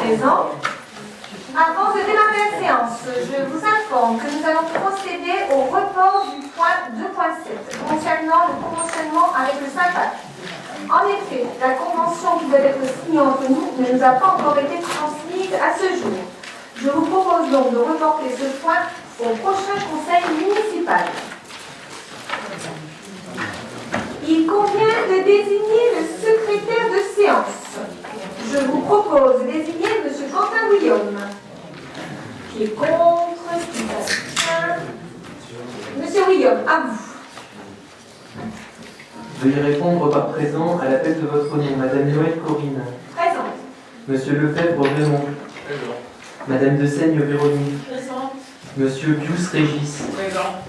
Présent. Avant de démarrer la séance, je vous informe que nous allons procéder au report du point 2.7 concernant le conventionnement avec le SAPAC. En effet, la convention qui doit être signée entre nous ne nous a pas encore été transmise à ce jour. Je vous propose donc de reporter ce point au prochain conseil municipal. Il convient de désigner le secrétaire de séance. Je vous propose de désigner M. Quentin Guillaume. Qui est contre, qui s'abstient. Monsieur Guillaume, à vous. Veuillez répondre par présent à l'appel de votre nom. Madame Noël Corinne. Présente. Monsieur Lefebvre Raymond. Présent. Madame de Seigne Véronique. Présente. Monsieur Pius Régis. Présent.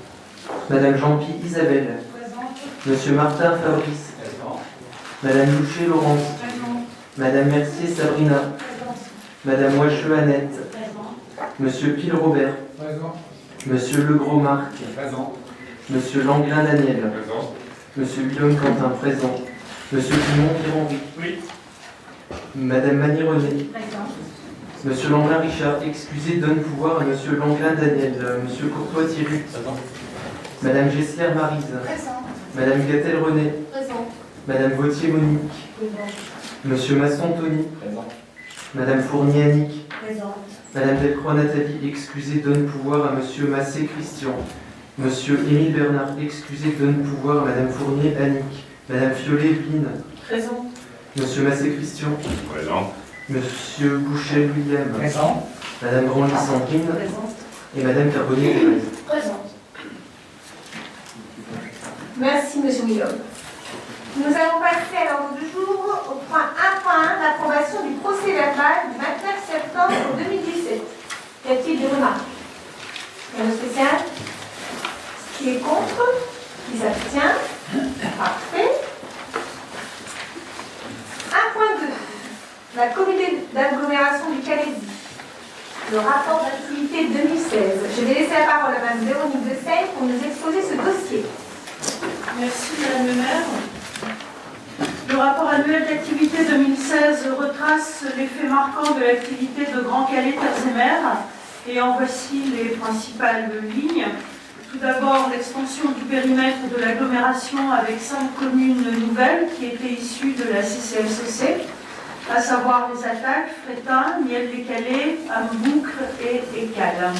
Madame Jean-Pi Isabelle. Présente. Monsieur Martin Fabrice. Présent. Madame Loucher Laurence. Présente. Madame Mercier Sabrina. Présente. Madame Wacheux Annette. Présente. Monsieur Pile Robert. Présent. Monsieur Legros Marc. Présent. Monsieur Langlin Daniel. Présent. Monsieur Guillaume Quentin présent. Monsieur Dumont Pierre-Henri. Oui. Madame Magny-René. Présente. Monsieur Langlin Richard, excusez, donne pouvoir à Monsieur Langlin Daniel. Monsieur Courtois Thierry. Présent. Madame Gessler Maryse. Présente. Madame Gattel René. Présente. Madame Vautier Monique. Présente. Monsieur Masson Tony. Présent. Madame Fournier Annick. Présente. Madame Delcroix Nathalie, excusez, donne pouvoir à Monsieur Massé Christian. Monsieur Émile Bernard, excusez, donne pouvoir à Madame Fournier Annick. Madame Fiolet Evelyne. Présente. Monsieur Massé Christian. Présent. Monsieur Boucher William. Présent. Madame Grandly Sandrine. Présente. Et Madame Carbonnier Thérèse. Présente. Merci, Monsieur Guillaume. Nous allons passer à l'ordre du jour au point 1.1, l'approbation du procès verbal du 29 septembre 2017. Y a-t-il des remarques? Rien de spécial? Qui est contre? Qui s'abstient? Parfait. 1.2, la communauté d'agglomération du Calaisis. Le rapport d'activité 2016. Je vais laisser la parole à Mme Véronique de Seigne pour nous exposer ce dossier. Merci Madame le maire. Le rapport annuel d'activité 2016 retrace les faits marquants de l'activité de Grand Calais Terres et Mers et en voici les principales lignes. Tout d'abord, l'extension du périmètre de l'agglomération avec 5 communes nouvelles qui étaient issues de la CCFCC, à savoir les attaques, Frétin, Niel-les-Calais, Amboucre et Écale.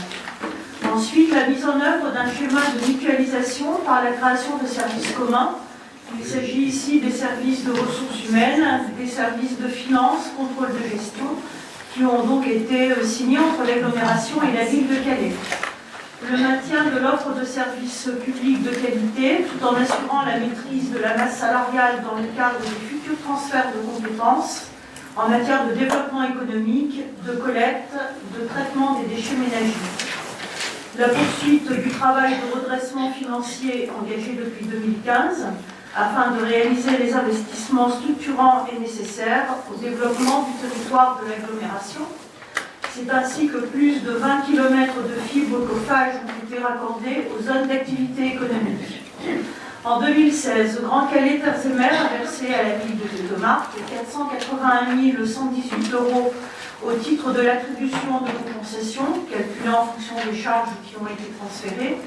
Ensuite, la mise en œuvre d'un schéma de mutualisation par la création de services communs. Il s'agit ici des services de ressources humaines, des services de finances, contrôle de gestion, qui ont donc été signés entre l'agglomération et la ville de Calais. Le maintien de l'offre de services publics de qualité, tout en assurant la maîtrise de la masse salariale dans le cadre des futurs transferts de compétences en matière de développement économique, de collecte, de traitement des déchets ménagers. La poursuite du travail de redressement financier engagé depuis 2015 afin de réaliser les investissements structurants et nécessaires au développement du territoire de l'agglomération. C'est ainsi que plus de 20 km de fibres chauffage ont été raccordés aux zones d'activité économique. En 2016, Grand Calais Terres et Mers a versé à la ville de Tétomarque 481 118 € au titre de l'attribution de compensation, calculée en fonction des charges qui ont été transférées,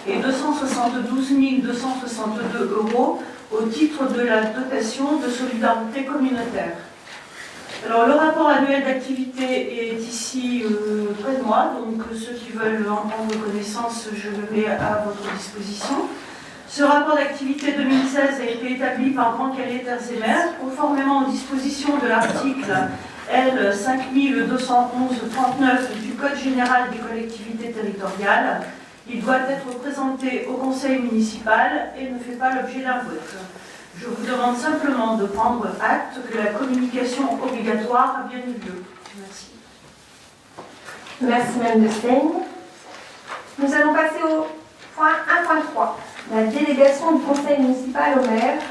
et 272 262 € au titre de la dotation de solidarité communautaire. Alors, le rapport annuel d'activité est ici près de moi, donc ceux qui veulent en prendre connaissance, je le mets à votre disposition. Ce rapport d'activité 2016 a été établi par Grand Calais Terres et Mers, conformément aux dispositions de l'article L 5211-39 du Code général des collectivités territoriales. Il doit être présenté au conseil municipal et ne fait pas l'objet d'un vote. Je vous demande simplement de prendre acte que la communication obligatoire a bien eu lieu. Merci. Merci Mme de Seigne. Nous allons passer au point 1.3, la délégation du conseil municipal au maire.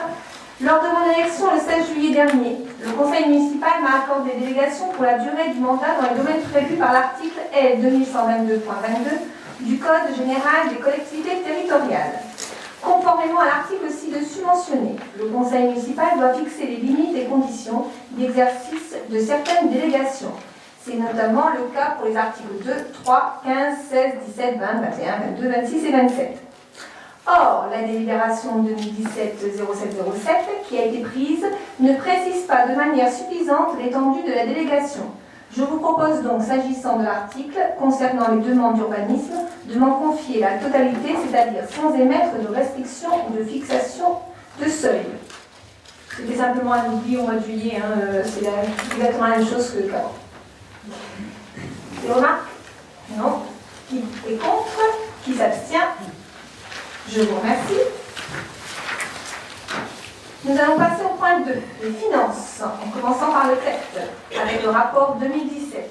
Lors de mon élection le 16 juillet dernier, le conseil municipal m'a accordé des délégations pour la durée du mandat dans les domaines prévus par l'article L 2122.22 du Code général des collectivités territoriales. Conformément à l'article ci-dessus mentionné, le conseil municipal doit fixer les limites et conditions d'exercice de certaines délégations. C'est notamment le cas pour les articles 2, 3, 15, 16, 17, 20, 21, 22, 26 et 27. Or, la délibération 2017-0707 qui a été prise ne précise pas de manière suffisante l'étendue de la délégation. Je vous propose donc, s'agissant de l'article concernant les demandes d'urbanisme, de m'en confier la totalité, c'est-à-dire sans émettre de restrictions ou de fixation de seuil. C'était simplement un oubli au mois de juillet, hein, c'est exactement la même chose que qu'avant. Des remarques? Non. Qui est contre? Qui s'abstient? Je vous remercie. Nous allons passer au point 2, les finances, en commençant par le texte, avec le rapport 2017.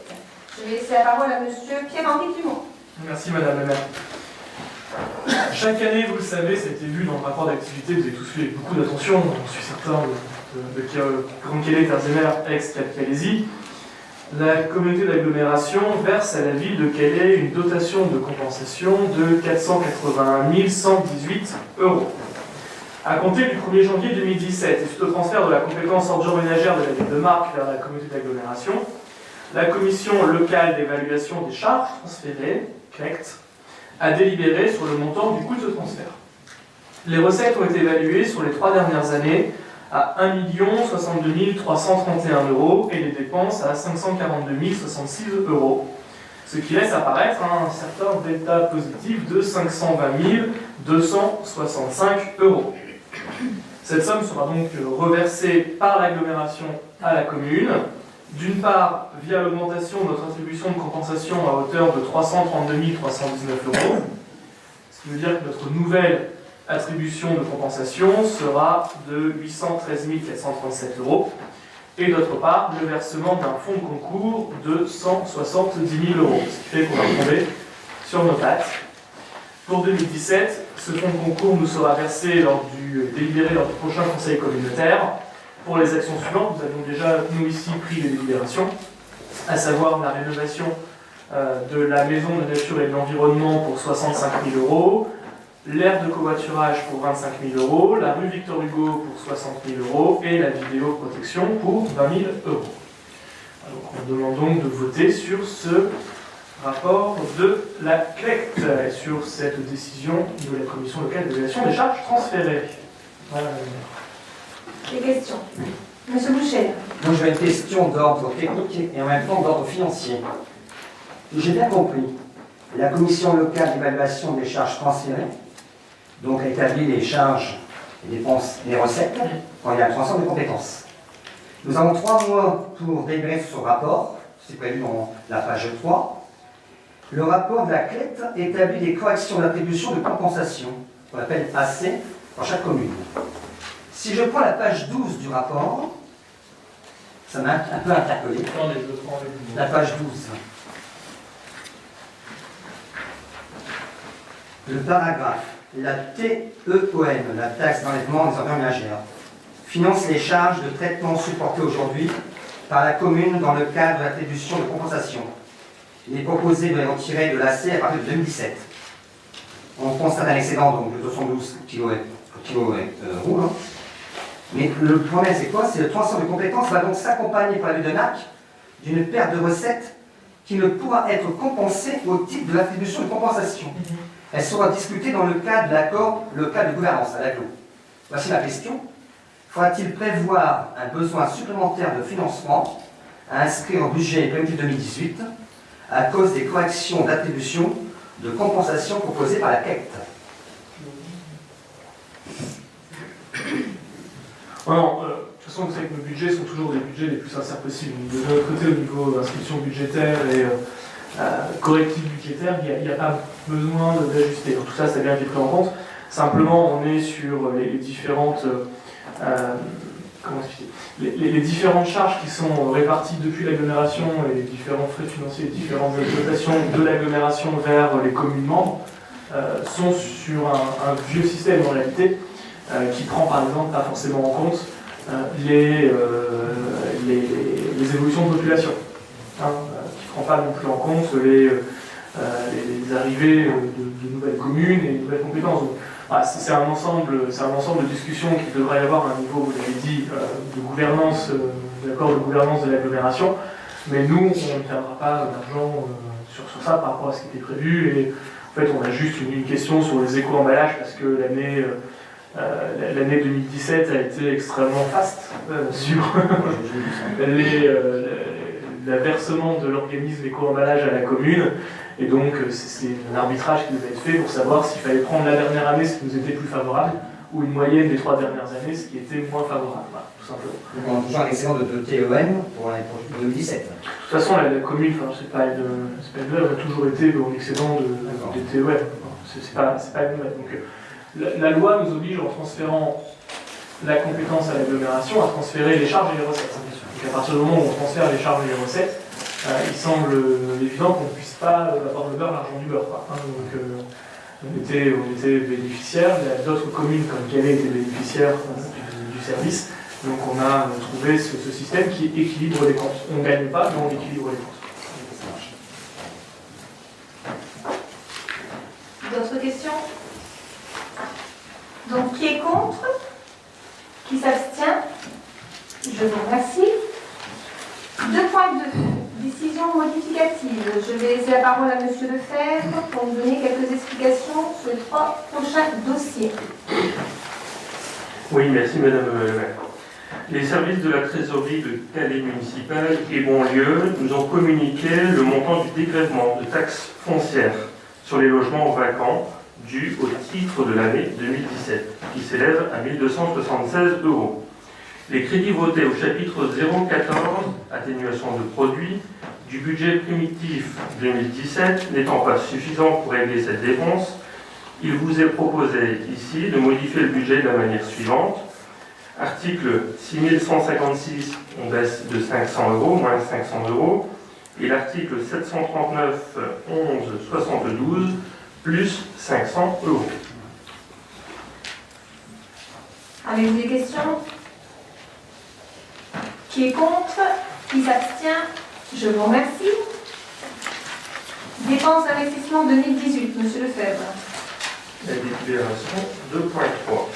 Je vais laisser la parole à M. Pierre-Henri Dumont. Merci Madame la maire. Chaque année, vous le savez, c'était vu dans le rapport d'activité, vous avez tous fait beaucoup d'attention, je suis certain de Grande Calais, Terre-et-Mer, Aix, Cap-Calaisie. La communauté d'agglomération verse à la ville de Calais une dotation de compensation de 481 118 €. À compter du 1er janvier 2017, et suite au transfert de la compétence ordures ménagères de la ville de Marcq vers la communauté d'agglomération, la commission locale d'évaluation des charges transférées, CLECT, a délibéré sur le montant du coût de ce transfert. Les recettes ont été évaluées sur les 3 dernières années à 1 62 331 € et les dépenses à 542 066 €, ce qui laisse apparaître un certain delta positif de 520 265 €. Cette somme sera donc reversée par l'agglomération à la commune, d'une part via l'augmentation de notre attribution de compensation à hauteur de 332 319 €, ce qui veut dire que notre nouvelle attribution de compensation sera de 813 437 €, et d'autre part le versement d'un fonds de concours de 170 000 €, ce qui fait qu'on va tomber sur nos pattes. Pour 2017, ce fonds de concours nous sera versé délibéré lors du prochain conseil communautaire pour les actions suivantes. Nous avions déjà, nous ici, pris les délibérations, à savoir la rénovation de la maison de nature et de l'environnement pour 65 000 €, l'aire de covoiturage pour 25 000 €, la rue Victor Hugo pour 60 000 € et la vidéoprotection pour 20 000 €. Alors, on demande donc de voter sur ce rapport de la CLECT et sur cette décision de la commission locale d'évaluation des charges transférées. Voilà. Des questions? Monsieur Boucher. Donc j'ai une question d'ordre technique et en même temps d'ordre financier. J'ai bien compris. La commission locale d'évaluation des charges transférées donc a établi les charges, les dépenses et les recettes quand il y a un transfert de compétences. Nous avons 3 mois pour délibérer sur ce rapport, c'est prévu dans la page 3. Le rapport de la CLECT établit des corrections d'attribution de compensation, qu'on appelle AC, dans chaque commune. Si je prends la page 12 du rapport, ça m'a un peu interpellé. La page 12. Le paragraphe, la TEOM, la taxe d'enlèvement des ordures ménagères, finance les charges de traitement supportées aujourd'hui par la commune dans le cadre de l'attribution de compensation. Il est proposé de les retirer de l'AC à partir de 2017. On constate un excédent donc, de 212 kW. Mais le problème, c'est quoi? C'est le transfert de compétences va donc s'accompagner par la l'UDENAC d'une perte de recettes qui ne pourra être compensée au titre de l'attribution de compensation. Elle sera discutée dans le cadre de l'accord local de gouvernance à l'AGLO. Voici ma question. Faudra-t-il prévoir un besoin supplémentaire de financement à inscrire au budget prévu 2018 à cause des corrections d'attribution de compensation proposées par la CLECT? Non, de toute façon, vous savez que nos budgets sont toujours des budgets les plus sincères possibles. De notre côté, au niveau inscription budgétaire et correctif budgétaire, il n'y a pas besoin d'ajuster. Tout ça, ça a bien été pris en compte. Simplement, on est sur les différentes... les différentes charges qui sont réparties depuis l'agglomération et les différents frais financiers, les différentes exploitations de l'agglomération vers les communes membres sont sur un vieux système en réalité qui prend par exemple pas forcément en compte les évolutions de population, qui ne prend pas non plus en compte les arrivées de nouvelles communes et de nouvelles compétences. Donc, c'est un ensemble de discussions qui devrait y avoir à un niveau, vous l'avez dit, de gouvernance, d'accord, de gouvernance de l'agglomération. Mais nous, on ne perdra pas d'argent sur ça par rapport à ce qui était prévu. Et en fait, on a juste une question sur les éco-emballages parce que l'année 2017 a été extrêmement faste sur le versement de l'organisme éco-emballage à la commune. Et donc, c'est un arbitrage qui devait être fait pour savoir s'il fallait prendre la dernière année, ce qui nous était plus favorable, ou une moyenne des 3 dernières années, ce qui était moins favorable, voilà, tout simplement. Donc on a toujours un excédent de TEM pour l'année 2017. De toute façon, la commune, c'est pas une elle a toujours été en excédent de TEM. C'est pas une nouvelle. Donc, la loi nous oblige, en transférant la compétence à l'agglomération, à transférer les charges et les recettes. Donc à partir du moment où on transfère les charges et les recettes, il semble évident qu'on ne puisse pas avoir le beurre, l'argent du beurre. Donc on était bénéficiaires, il y a d'autres communes comme Calais étaient bénéficiaires du service. Donc on a trouvé ce système qui équilibre les comptes. On ne gagne pas, mais on équilibre les comptes. D'autres questions? Donc, qui est contre? Qui s'abstient? Je vous remercie. 2.2. Décision modificative. Je vais laisser la parole à M. Lefebvre pour nous donner quelques explications sur les 3 prochains dossiers. Oui, merci Madame la maire. Les services de la trésorerie de Calais municipal et Bonlieu nous ont communiqué le montant du dégrèvement de taxes foncières sur les logements vacants dû au titre de l'année 2017, qui s'élève à 1 276 €. Les crédits votés au chapitre 014, atténuation de produits, du budget primitif 2017 n'étant pas suffisant pour régler cette dépense, il vous est proposé ici de modifier le budget de la manière suivante. Article 6156, on baisse de 500 €, moins 500 €, et l'article 739, 11, 72, plus 500 €. Avez-vous des questions? Qui est contre? Qui s'abstient? Je vous remercie. Dépenses d'investissement 2018, M. Lefebvre. La délibération 2.3.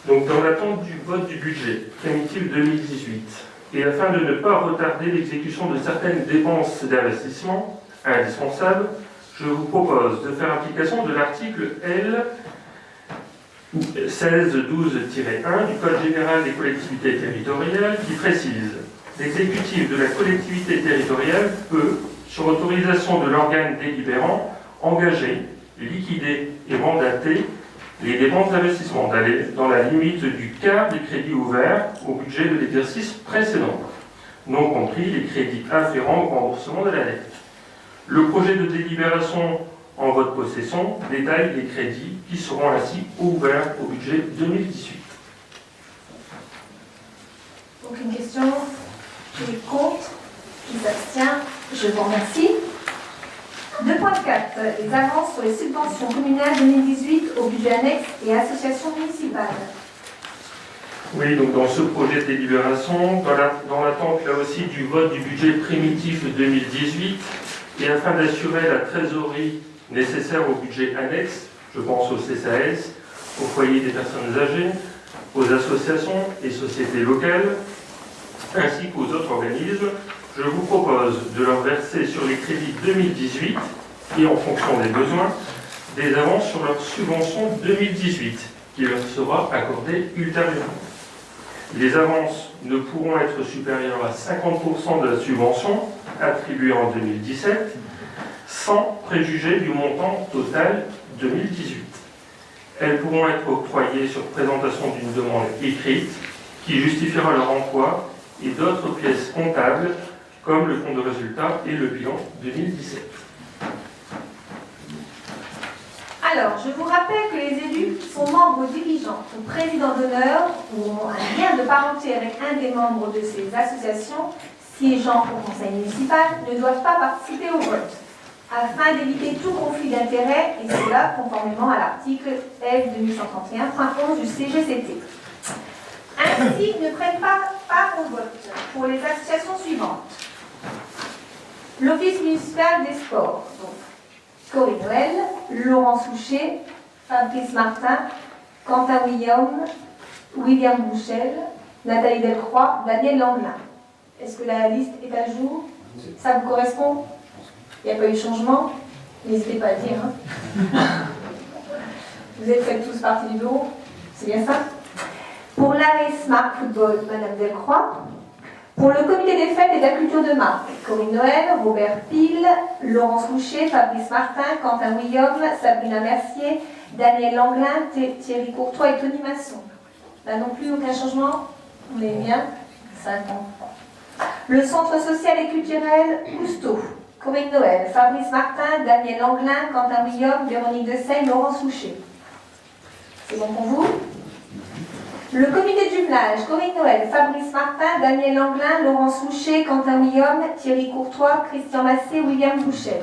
Donc, dans l'attente du vote du budget primitif 2018, et afin de ne pas retarder l'exécution de certaines dépenses d'investissement indispensables, je vous propose de faire application de l'article L 1612-1 du Code général des collectivités territoriales qui précise: l'exécutif de la collectivité territoriale peut, sur autorisation de l'organe délibérant, engager, liquider et mandater les dépenses d'investissement d'aller dans la limite du quart des crédits ouverts au budget de l'exercice précédent, non compris les crédits afférents au remboursement de la dette. Le projet de délibération en votre possession détaille les crédits qui seront ainsi ouverts au budget 2018. Aucune question? Qui est contre? Qui s'abstient? Je vous remercie. 2.4. Les avances sur les subventions communales 2018 au budget annexe et associations municipales. Oui, donc dans ce projet de délibération, dans l'attente là aussi du vote du budget primitif 2018, et afin d'assurer la trésorerie nécessaire au budget annexe, je pense au CCAS, au foyer des personnes âgées, aux associations et sociétés locales, ainsi qu'aux autres organismes, je vous propose de leur verser sur les crédits 2018 et en fonction des besoins, des avances sur leur subvention 2018 qui leur sera accordée ultérieurement. Les avances ne pourront être supérieures à 50% de la subvention attribuée en 2017 sans préjuger du montant total 2018. Elles pourront être octroyées sur présentation d'une demande écrite qui justifiera leur emploi et d'autres pièces comptables comme le compte de résultat et le bilan 2017. Alors, je vous rappelle que les élus qui sont membres dirigeants ou présidents d'honneur ou ont un lien de parenté avec un des membres de ces associations siégeant au conseil municipal ne doivent pas participer au vote, afin d'éviter tout conflit d'intérêts, et cela conformément à l'article L 2131.11 du CGCT. Ainsi, ne prennent pas part au vote pour les associations suivantes. L'Office municipal des sports, donc Corinne Noël, Laurent Souchet, Fabrice Martin, Quentin William Bouchel, Nathalie Delcroix, Daniel Langlin. Est-ce que la liste est à jour? Ça vous correspond? Il n'y a pas eu de changement? N'hésitez pas à le dire. Hein. Vous êtes faites tous partie du bureau? C'est bien ça? Pour l'ARE Smart Football, Madame Delcroix. Pour le comité des fêtes et de la culture de marque, Corinne Noël, Robert Pile, Laurence Louchet, Fabrice Martin, Quentin William, Sabrina Mercier, Daniel Langlin, Thierry Courtois et Tony Masson. Là non plus, aucun changement? On est bien? 50. Le centre social et culturel Cousteau, Corinne Noël, Fabrice Martin, Daniel Langlin, Quentin William, Véronique Dessaigne, Laurence Louchet. C'est bon pour vous? Le comité de jumelage, Corinne Noël, Fabrice Martin, Daniel Langlin, Laurence Louchet, Quentin William, Thierry Courtois, Christian Massé, William Bouchel.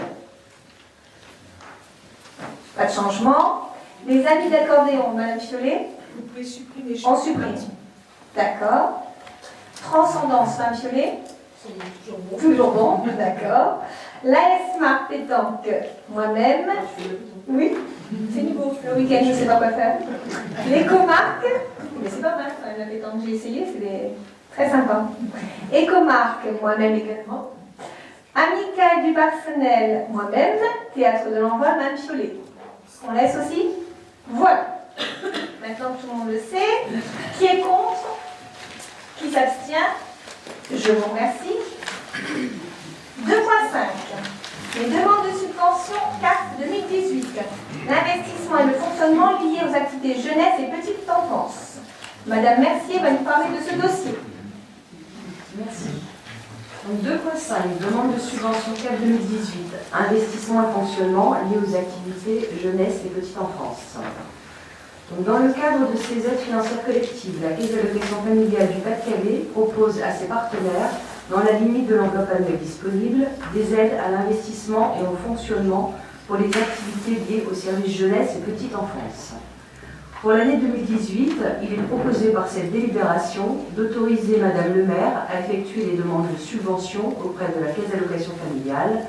Pas de changement. Les amis d'accordéon, Madame Fiollet. Vous pouvez supprimer. On supprime. D'accord. Transcendance, Madame Fiollet. Toujours bon, d'accord. L'AS Smart pétanque, moi-même. Oui, c'est nouveau. Le week-end, je ne sais pas quoi faire. L'écomarque, mais c'est pas mal quand même la pétanque, j'ai essayé, c'est très sympa. Écomarque, moi-même également. Amical du personnel, moi-même. Théâtre de l'envoi, Madame Fiollet. On laisse aussi? Voilà. Maintenant que tout le monde le sait, qui est contre? Qui s'abstient? Je vous remercie. 2.5. Les demandes de subvention CAF 2018. L'investissement et le fonctionnement liés aux activités jeunesse et petite enfance. Madame Mercier va nous parler de ce dossier. Merci. Donc 2.5. Demande de subvention CAF 2018. Investissement et fonctionnement liés aux activités jeunesse et petite enfance. Donc, dans le cadre de ces aides financières collectives, la Caisse d'allocation familiale du Pas-de-Calais propose à ses partenaires, dans la limite de l'enveloppe annuelle disponible, des aides à l'investissement et au fonctionnement pour les activités liées aux services jeunesse et petite enfance. Pour l'année 2018, il est proposé par cette délibération d'autoriser Madame le maire à effectuer les demandes de subvention auprès de la Caisse d'allocation familiale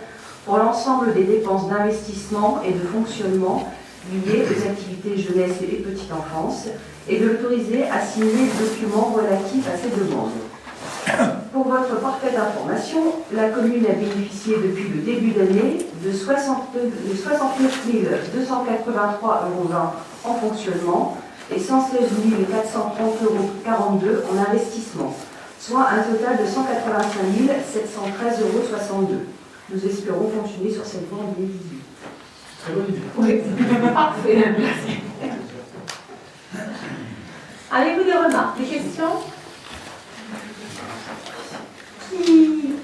pour l'ensemble des dépenses d'investissement et de fonctionnement liées aux activités jeunesse et petite enfance et de l'autoriser à signer les documents relatifs à ces demandes. Pour votre parfaite information, la commune a bénéficié depuis le début d'année de 69 283,20 € en fonctionnement et 116 430,42 € en investissement, soit un total de 185 713,62 €. Nous espérons continuer sur cette voie en 2018. Très bonne idée. Oui, parfait. Avez-vous des remarques, des questions? Qui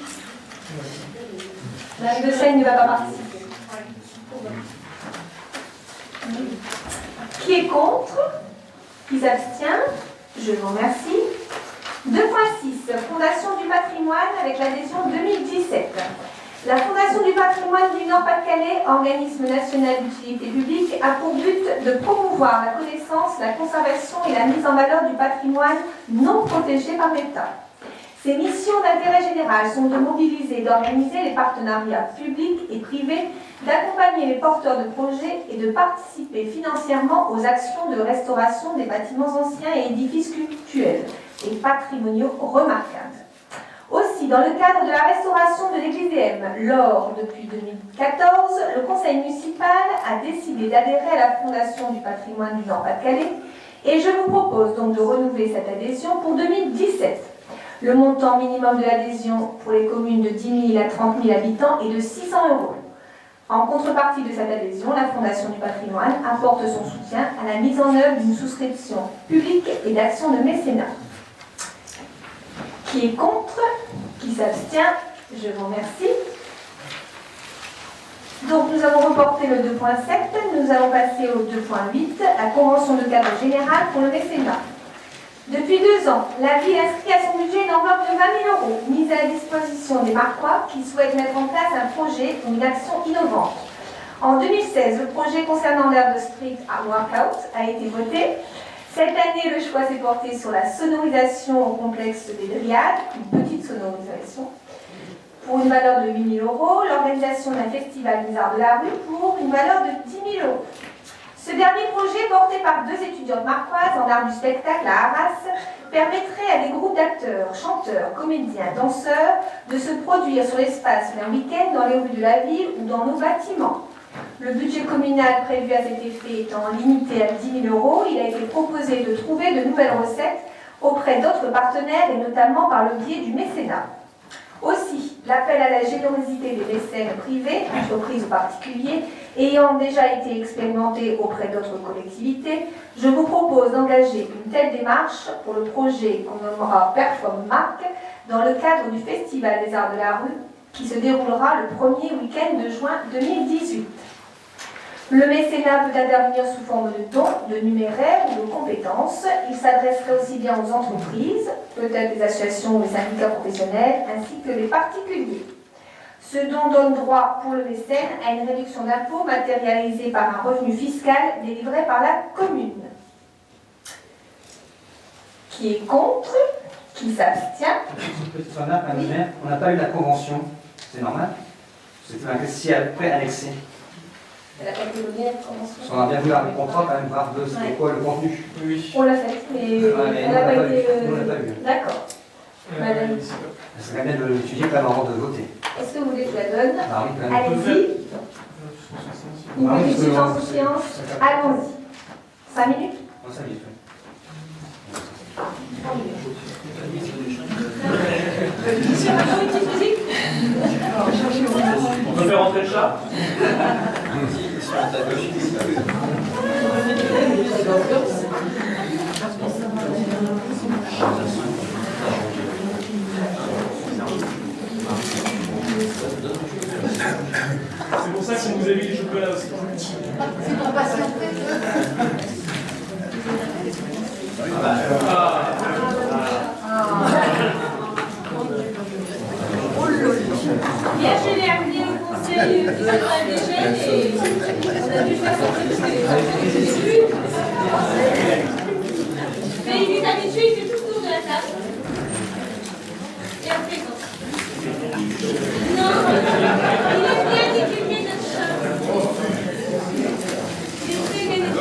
Madame Dessaigne ne va pas participer. Qui est contre? Qui s'abstient? Je vous remercie. 2.6. Fondation du patrimoine avec l'adhésion 2017. La Fondation du patrimoine du Nord-Pas-de-Calais, organisme national d'utilité publique, a pour but de promouvoir la connaissance, la conservation et la mise en valeur du patrimoine non protégé par l'État. Ses missions d'intérêt général sont de mobiliser et d'organiser les partenariats publics et privés, d'accompagner les porteurs de projets et de participer financièrement aux actions de restauration des bâtiments anciens et édifices cultuels et patrimoniaux remarquables. Aussi, dans le cadre de la restauration de l'église des M, depuis 2014, le conseil municipal a décidé d'adhérer à la Fondation du patrimoine du Nord-Pas-de-Calais et je vous propose donc de renouveler cette adhésion pour 2017. Le montant minimum de l'adhésion pour les communes de 10 000 à 30 000 habitants est de 600 €. En contrepartie de cette adhésion, la Fondation du patrimoine apporte son soutien à la mise en œuvre d'une souscription publique et d'actions de mécénat. Qui est contre? Qui s'abstient? Je vous remercie. Donc nous avons reporté le 2.7, nous allons passer au 2.8, la convention de cadre général pour le mécénat. Depuis 2 ans, la ville inscrit à son budget une enveloppe de 20 000 € mise à la disposition des Marquois qui souhaitent mettre en place un projet ou une action innovante. En 2016, le projet concernant l'aire de street à workout a été voté. Cette année, le choix s'est porté sur la sonorisation au complexe des Dryades, une petite sonorisation, pour une valeur de 8 000 €, l'organisation d'un festival des arts de la rue pour une valeur de 10 000 €. Ce dernier projet porté par 2 étudiantes marquoises en art du spectacle à Arras permettrait à des groupes d'acteurs, chanteurs, comédiens, danseurs de se produire sur l'espace d'un week-end dans les rues de la ville ou dans nos bâtiments. Le budget communal prévu à cet effet étant limité à 10 000 €, il a été proposé de trouver de nouvelles recettes auprès d'autres partenaires et notamment par le biais du mécénat. Aussi, l'appel à la générosité des mécènes privés, entreprises ou particuliers, ayant déjà été expérimenté auprès d'autres collectivités, je vous propose d'engager une telle démarche pour le projet qu'on nommera Perform Mark dans le cadre du Festival des Arts de la Rue qui se déroulera le premier week-end de juin 2018. Le mécénat peut intervenir sous forme de dons, de numéraires ou de compétences. Il s'adresserait aussi bien aux entreprises, peut-être les associations ou les syndicats professionnels, ainsi que les particuliers. Ce don donne droit pour le mécène à une réduction d'impôt matérialisée par un revenu fiscal délivré par la commune. Qui est contre? Qui s'abstient? Une petite remarque, Madame le maire, on n'a pas eu la convention, c'est normal? C'était un si après annexé. Elle n'a pas été donnée la convention. Parce qu'on a bien vu le contrat quand même, voir de c'était quoi le contenu. Oui. On l'a fait, mais mais elle n'a pas été... nous, on l'a pas eu. D'accord. Madame. Ça serait bien de l'étudier quand même avant de voter. Est-ce que vous voulez que je la donne? Ah oui, quand même. Allez-y. Une Ah oui, petite parce que- insouciance. Allons-y. 5 minutes? On s'habille, oui. On peut faire rentrer le chat? C'est pour ça qu'on vous a mis les chocolats aussi. C'est pour patienter. Hier, je l'ai amené au conseil du ADG et on a dû faire sortir parce que mais il est habitué, il fait tout le tour de la table. Et après, non. Non, il est bien équipé notre chat. Il est très bien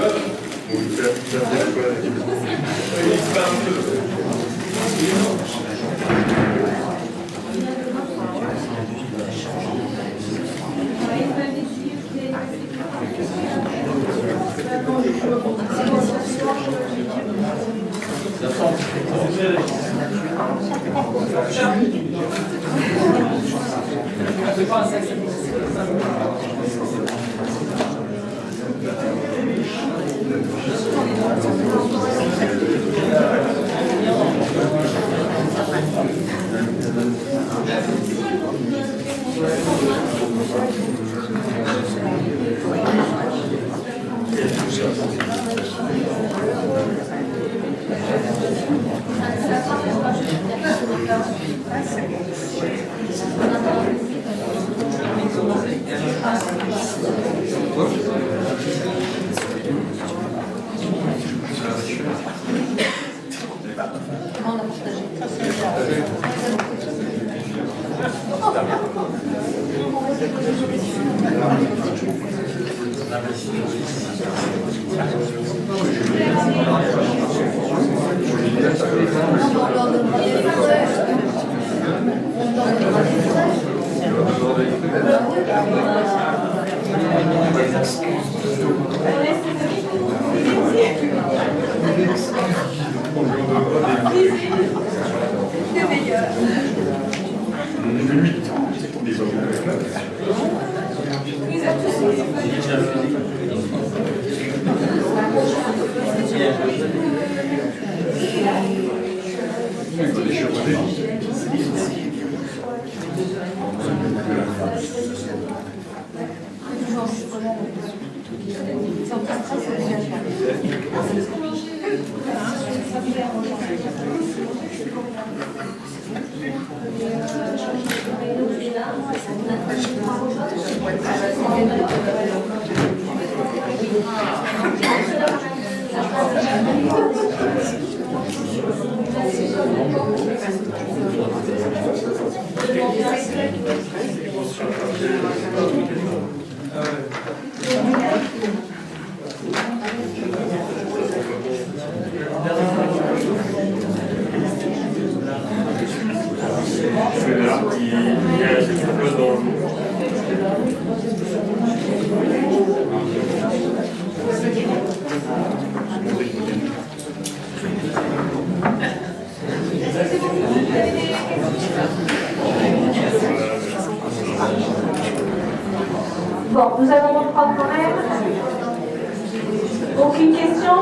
Aucune question?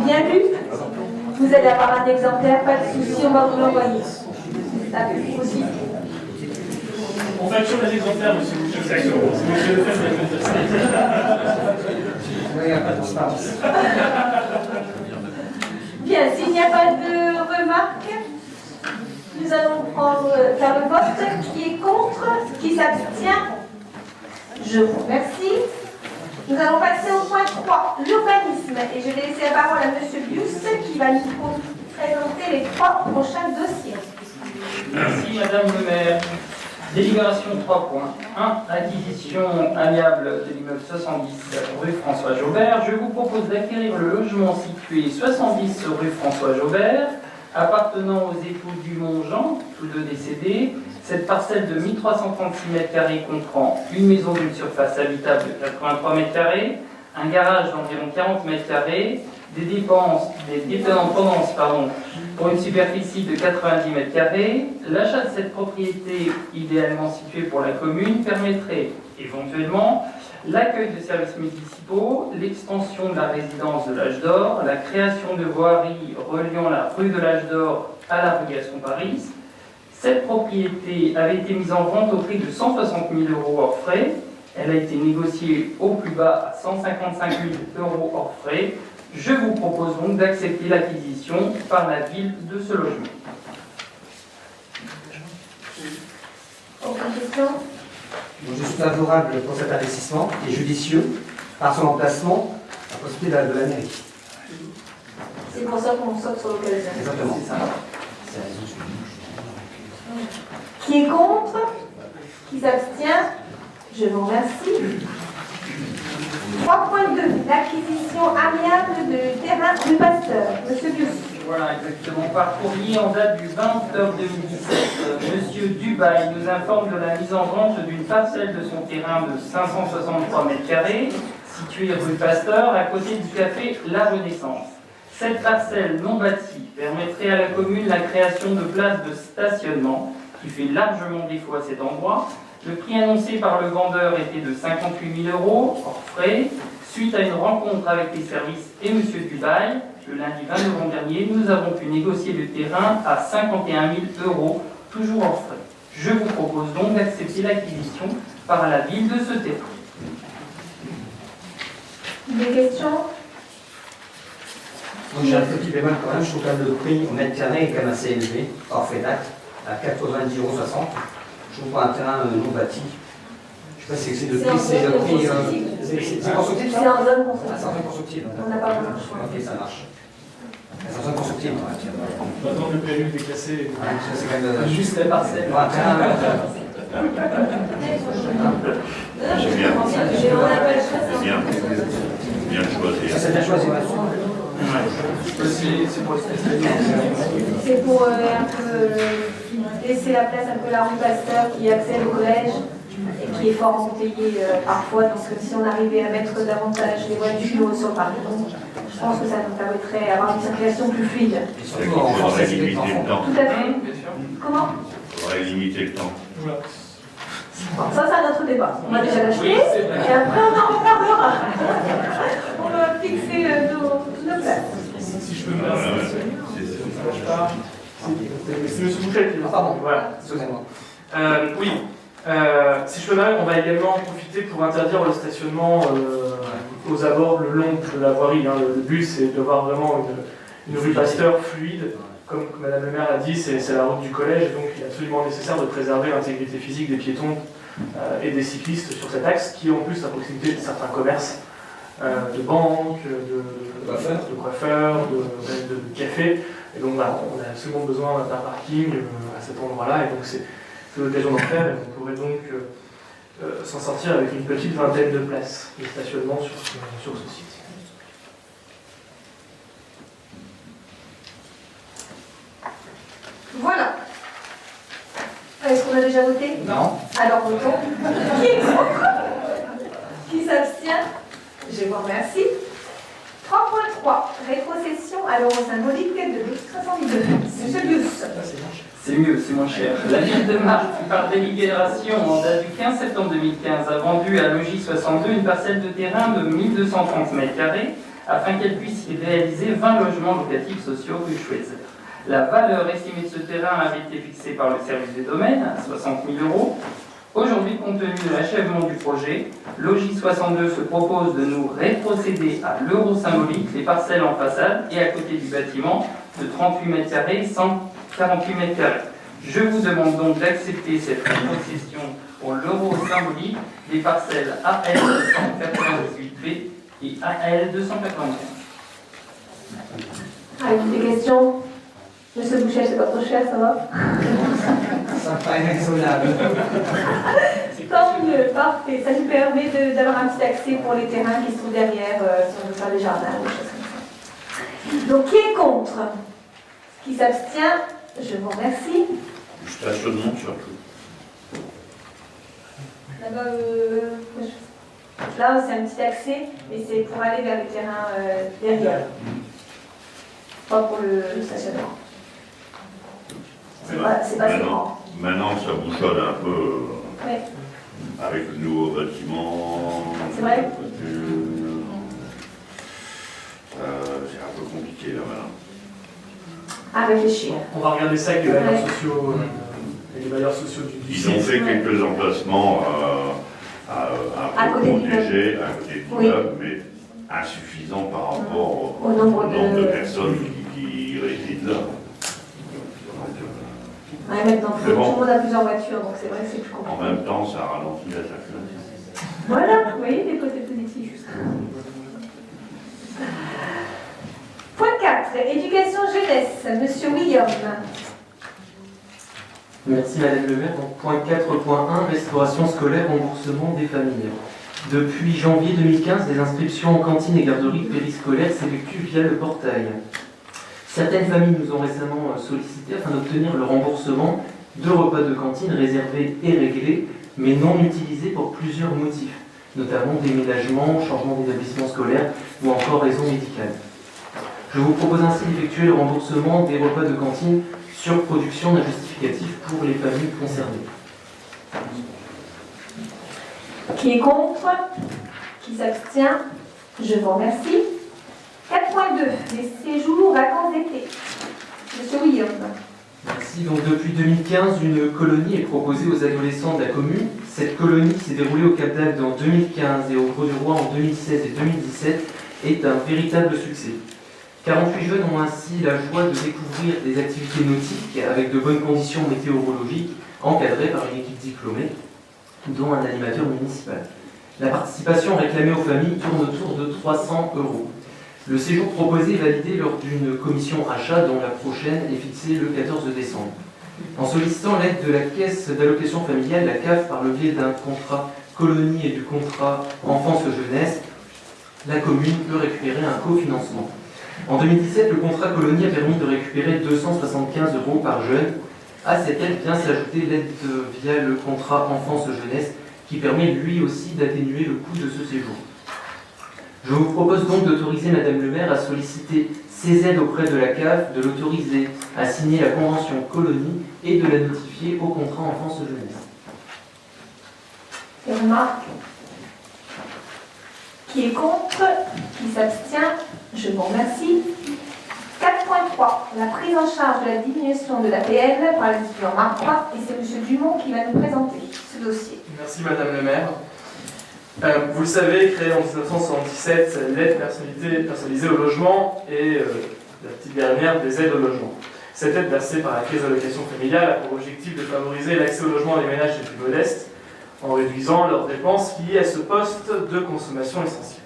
Bien lu? Vous allez avoir un exemplaire, pas de souci, on va vous l'envoyer. Ah, aussi. On facture les exemplaires, monsieur. Exactement. C'est monsieur Lefebvre qui a fait ça. Oui, il n'y a pas de transparence. Bien, s'il n'y a pas de remarques, nous allons faire le vote. Qui est contre? Qui s'abstient? Je vous remercie. Nous allons passer au point 3, l'urbanisme. Et je vais laisser la parole à M. Bius qui va nous présenter les 3 prochains dossiers. Merci Madame le maire. Délibération 3 points. 1. Acquisition amiable de l'immeuble 70 rue François Jaubert. Je vous propose d'acquérir le logement situé 70 rue François Jaubert, appartenant aux époux Dumont-Jean, tous deux décédés. Cette parcelle de 1336 m² comprend une maison d'une surface habitable de 83 m², un garage d'environ 40 m², des dépendances pour une superficie de 90 m². L'achat de cette propriété, idéalement située pour la commune, permettrait éventuellement l'accueil de services municipaux, l'extension de la résidence de l'Âge d'Or, la création de voiries reliant la rue de l'Âge d'Or à la rue Gaston-Paris. Cette propriété avait été mise en vente au prix de 160 000 € hors frais. Elle a été négociée au plus bas à 155 000 € hors frais. Je vous propose donc d'accepter l'acquisition par la ville de ce logement. Aucune question? Donc, je suis favorable pour cet investissement qui est judicieux par son emplacement à proximité de la mairie. C'est pour ça qu'on saute sur l'occasion. Exactement. Qui est contre? Qui s'abstient? Je vous remercie. 3.2. L'acquisition amiable de terrain du Pasteur. Monsieur Bius. Voilà, exactement. Par courrier en date du 20 octobre 2017, Monsieur Dubail nous informe de la mise en vente d'une parcelle de son terrain de 563 m², située rue Pasteur, à côté du café La Renaissance. Cette parcelle non bâtie permettrait à la commune la création de places de stationnement, qui fait largement défaut à cet endroit. Le prix annoncé par le vendeur était de 58 000 € hors frais. Suite à une rencontre avec les services et M. Dubail, le lundi 20 novembre dernier, nous avons pu négocier le terrain à 51 000 €, toujours hors frais. Je vous propose donc d'accepter l'acquisition par la ville de ce terrain. Des questions? Donc, j'ai un petit bémol quand même, je trouve que le prix au mètre carré est quand même assez élevé, hors frais d'acte, à 90,60 €. Je trouve pas un terrain non bâti. Je sais pas si c'est le prix, c'est le prix. C'est constructif, ça? C'est en zone Ah, c'est constructive. en zone constructive. On n'a pas vraiment le choix. Ok, ça marche. C'est en zone constructive. Maintenant, le PLU déclassé. Ouais, c'est quand même. Juste la parcelle. Pour un terrain. C'est bien. On n'a pas le choix. C'est bien. Bien choisi. Ça, c'est bien choisi, ouais. C'est pour C'est pour un peu laisser la place un peu à la rue Pasteur qui accède au collège et qui est fort embouteillé parfois. Donc si on arrivait à mettre davantage les voitures sur le parking, je pense que ça nous permettrait d'avoir une circulation plus fluide. Et surtout en Il faudrait français, c'est limiter le temps. Tout à fait. Bien sûr. Comment? Il faudrait limiter le temps. Voilà. Bon, ça c'est un autre débat. On va déjà l'acheter Oui, c'est vrai. et après on en reparlera. On va fixer nos places. Si je peux me Voilà, permettre. ouais. C'est M. Bouchet qui Ah, pardon. Voilà. Excusez-moi. Oui. Si je peux me permettre, on va également en profiter pour interdire le stationnement aux abords le long de la voirie. Hein. Le but, c'est de voir vraiment une rue Pasteur fluide. Comme Madame le maire l'a dit, c'est la route du collège, donc il est absolument nécessaire de préserver l'intégrité physique des piétons et des cyclistes sur cet axe, qui est en plus à proximité de certains commerces, de banques, de coiffeurs, de cafés. Et donc voilà, on a absolument besoin d'un parking à cet endroit-là, et donc c'est l'occasion d'en faire, et on pourrait donc s'en sortir avec une petite vingtaine de places de stationnement sur ce site. Voilà. Est-ce qu'on a déjà voté? Non. Alors votons. Qui est contre? Qui s'abstient? Je vous remercie. 3.3, rétrocession à l'euro symbolique de l'autre 62. Monsieur Bius. C'est mieux, c'est moins cher. La ville de Marthe, par délibération en date du 15 septembre 2015, a vendu à Logis 62 une parcelle de terrain de 1230 m² afin qu'elle puisse y réaliser 20 logements locatifs sociaux rue Schweitzer. La valeur estimée de ce terrain avait été fixée par le service des domaines à 60 000 €. Aujourd'hui, compte tenu de l'achèvement du projet, Logis 62 se propose de nous rétrocéder à l'euro symbolique les parcelles en façade et à côté du bâtiment de 38 m², 148 m². Je vous demande donc d'accepter cette rétrocession pour l'euro symbolique des parcelles AL 298B et AL 295. Avec des questions? Monsieur Boucher, c'est pas trop cher, ça va? Ça paraît raisonnable. Tant mieux, parfait. Ça nous permet d'avoir un petit accès pour les terrains qui se trouvent derrière, si on veut faire des jardins, des choses comme ça. Donc, qui est contre? Qui s'abstient? Je vous remercie. Stationnement surtout. Là-bas, là, c'est un petit accès, mais c'est pour aller vers les terrains derrière. Pas pour le stationnement. C'est pas si grand. Maintenant, ça bouchonne un peu Ouais. avec le nouveau bâtiment. C'est vrai. C'est un peu compliqué là maintenant. À réfléchir. On va regarder ça avec les bailleurs sociaux, du Ils ont fait quelques emplacements À un peu côté du protégés, à côté du Oui. immeuble, mais insuffisants par rapport Au nombre de personnes qui résident là. Ouais, maintenant, tout Mais le bon. monde a plusieurs voitures, donc c'est vrai que c'est plus En compliqué. même temps, ça ralentit la circulation. Voilà, vous voyez les côtés positifs. Point 4, éducation jeunesse, Monsieur William. Merci Madame le maire. Donc, point 4.1, restauration scolaire, remboursement des familles. Depuis janvier 2015, les inscriptions en cantine et garderie périscolaire s'effectuent via le portail. Certaines familles nous ont récemment sollicité afin d'obtenir le remboursement de repas de cantine réservés et réglés, mais non utilisés pour plusieurs motifs, notamment déménagement, changement d'établissement scolaire ou encore raison médicale. Je vous propose ainsi d'effectuer le remboursement des repas de cantine sur production d'un justificatif pour les familles concernées. Qui est contre? Qui s'abstient? Je vous remercie. 4.2, les séjours vacances d'été. Monsieur William. Merci. Donc depuis 2015, une colonie est proposée aux adolescents de la commune. Cette colonie qui s'est déroulée au Cap d'Agde en 2015 et au Grau du Roi en 2016 et 2017 est un véritable succès. 48 jeunes ont ainsi la joie de découvrir des activités nautiques avec de bonnes conditions météorologiques, encadrées par une équipe diplômée, dont un animateur municipal. La participation réclamée aux familles tourne autour de 300 €. Le séjour proposé est validé lors d'une commission achat dont la prochaine est fixée le 14 décembre. En sollicitant l'aide de la caisse d'allocation familiale, la CAF, par le biais d'un contrat colonie et du contrat enfance-jeunesse, la commune peut récupérer un cofinancement. En 2017, le contrat colonie a permis de récupérer 275 € par jeune. À cette aide vient s'ajouter l'aide via le contrat enfance-jeunesse qui permet lui aussi d'atténuer le coût de ce séjour. Je vous propose donc d'autoriser Madame le maire à solliciter ces aides auprès de la CAF, de l'autoriser à signer la convention colonie et de la notifier au contrat enfance-jeunesse. Des remarques? Qui est contre? Qui s'abstient? Je vous remercie. 4.3, la prise en charge de la diminution de l'APL par l'étudiant Marquois, et c'est M. Dumont qui va nous présenter ce dossier. Merci Madame le maire. Vous le savez, créée en 1977, l'aide personnalisée au logement et la petite dernière des aides au logement. Cette aide versée par la caisse d'allocation familiale a pour objectif de favoriser l'accès au logement des ménages les plus modestes en réduisant leurs dépenses liées à ce poste de consommation essentielle.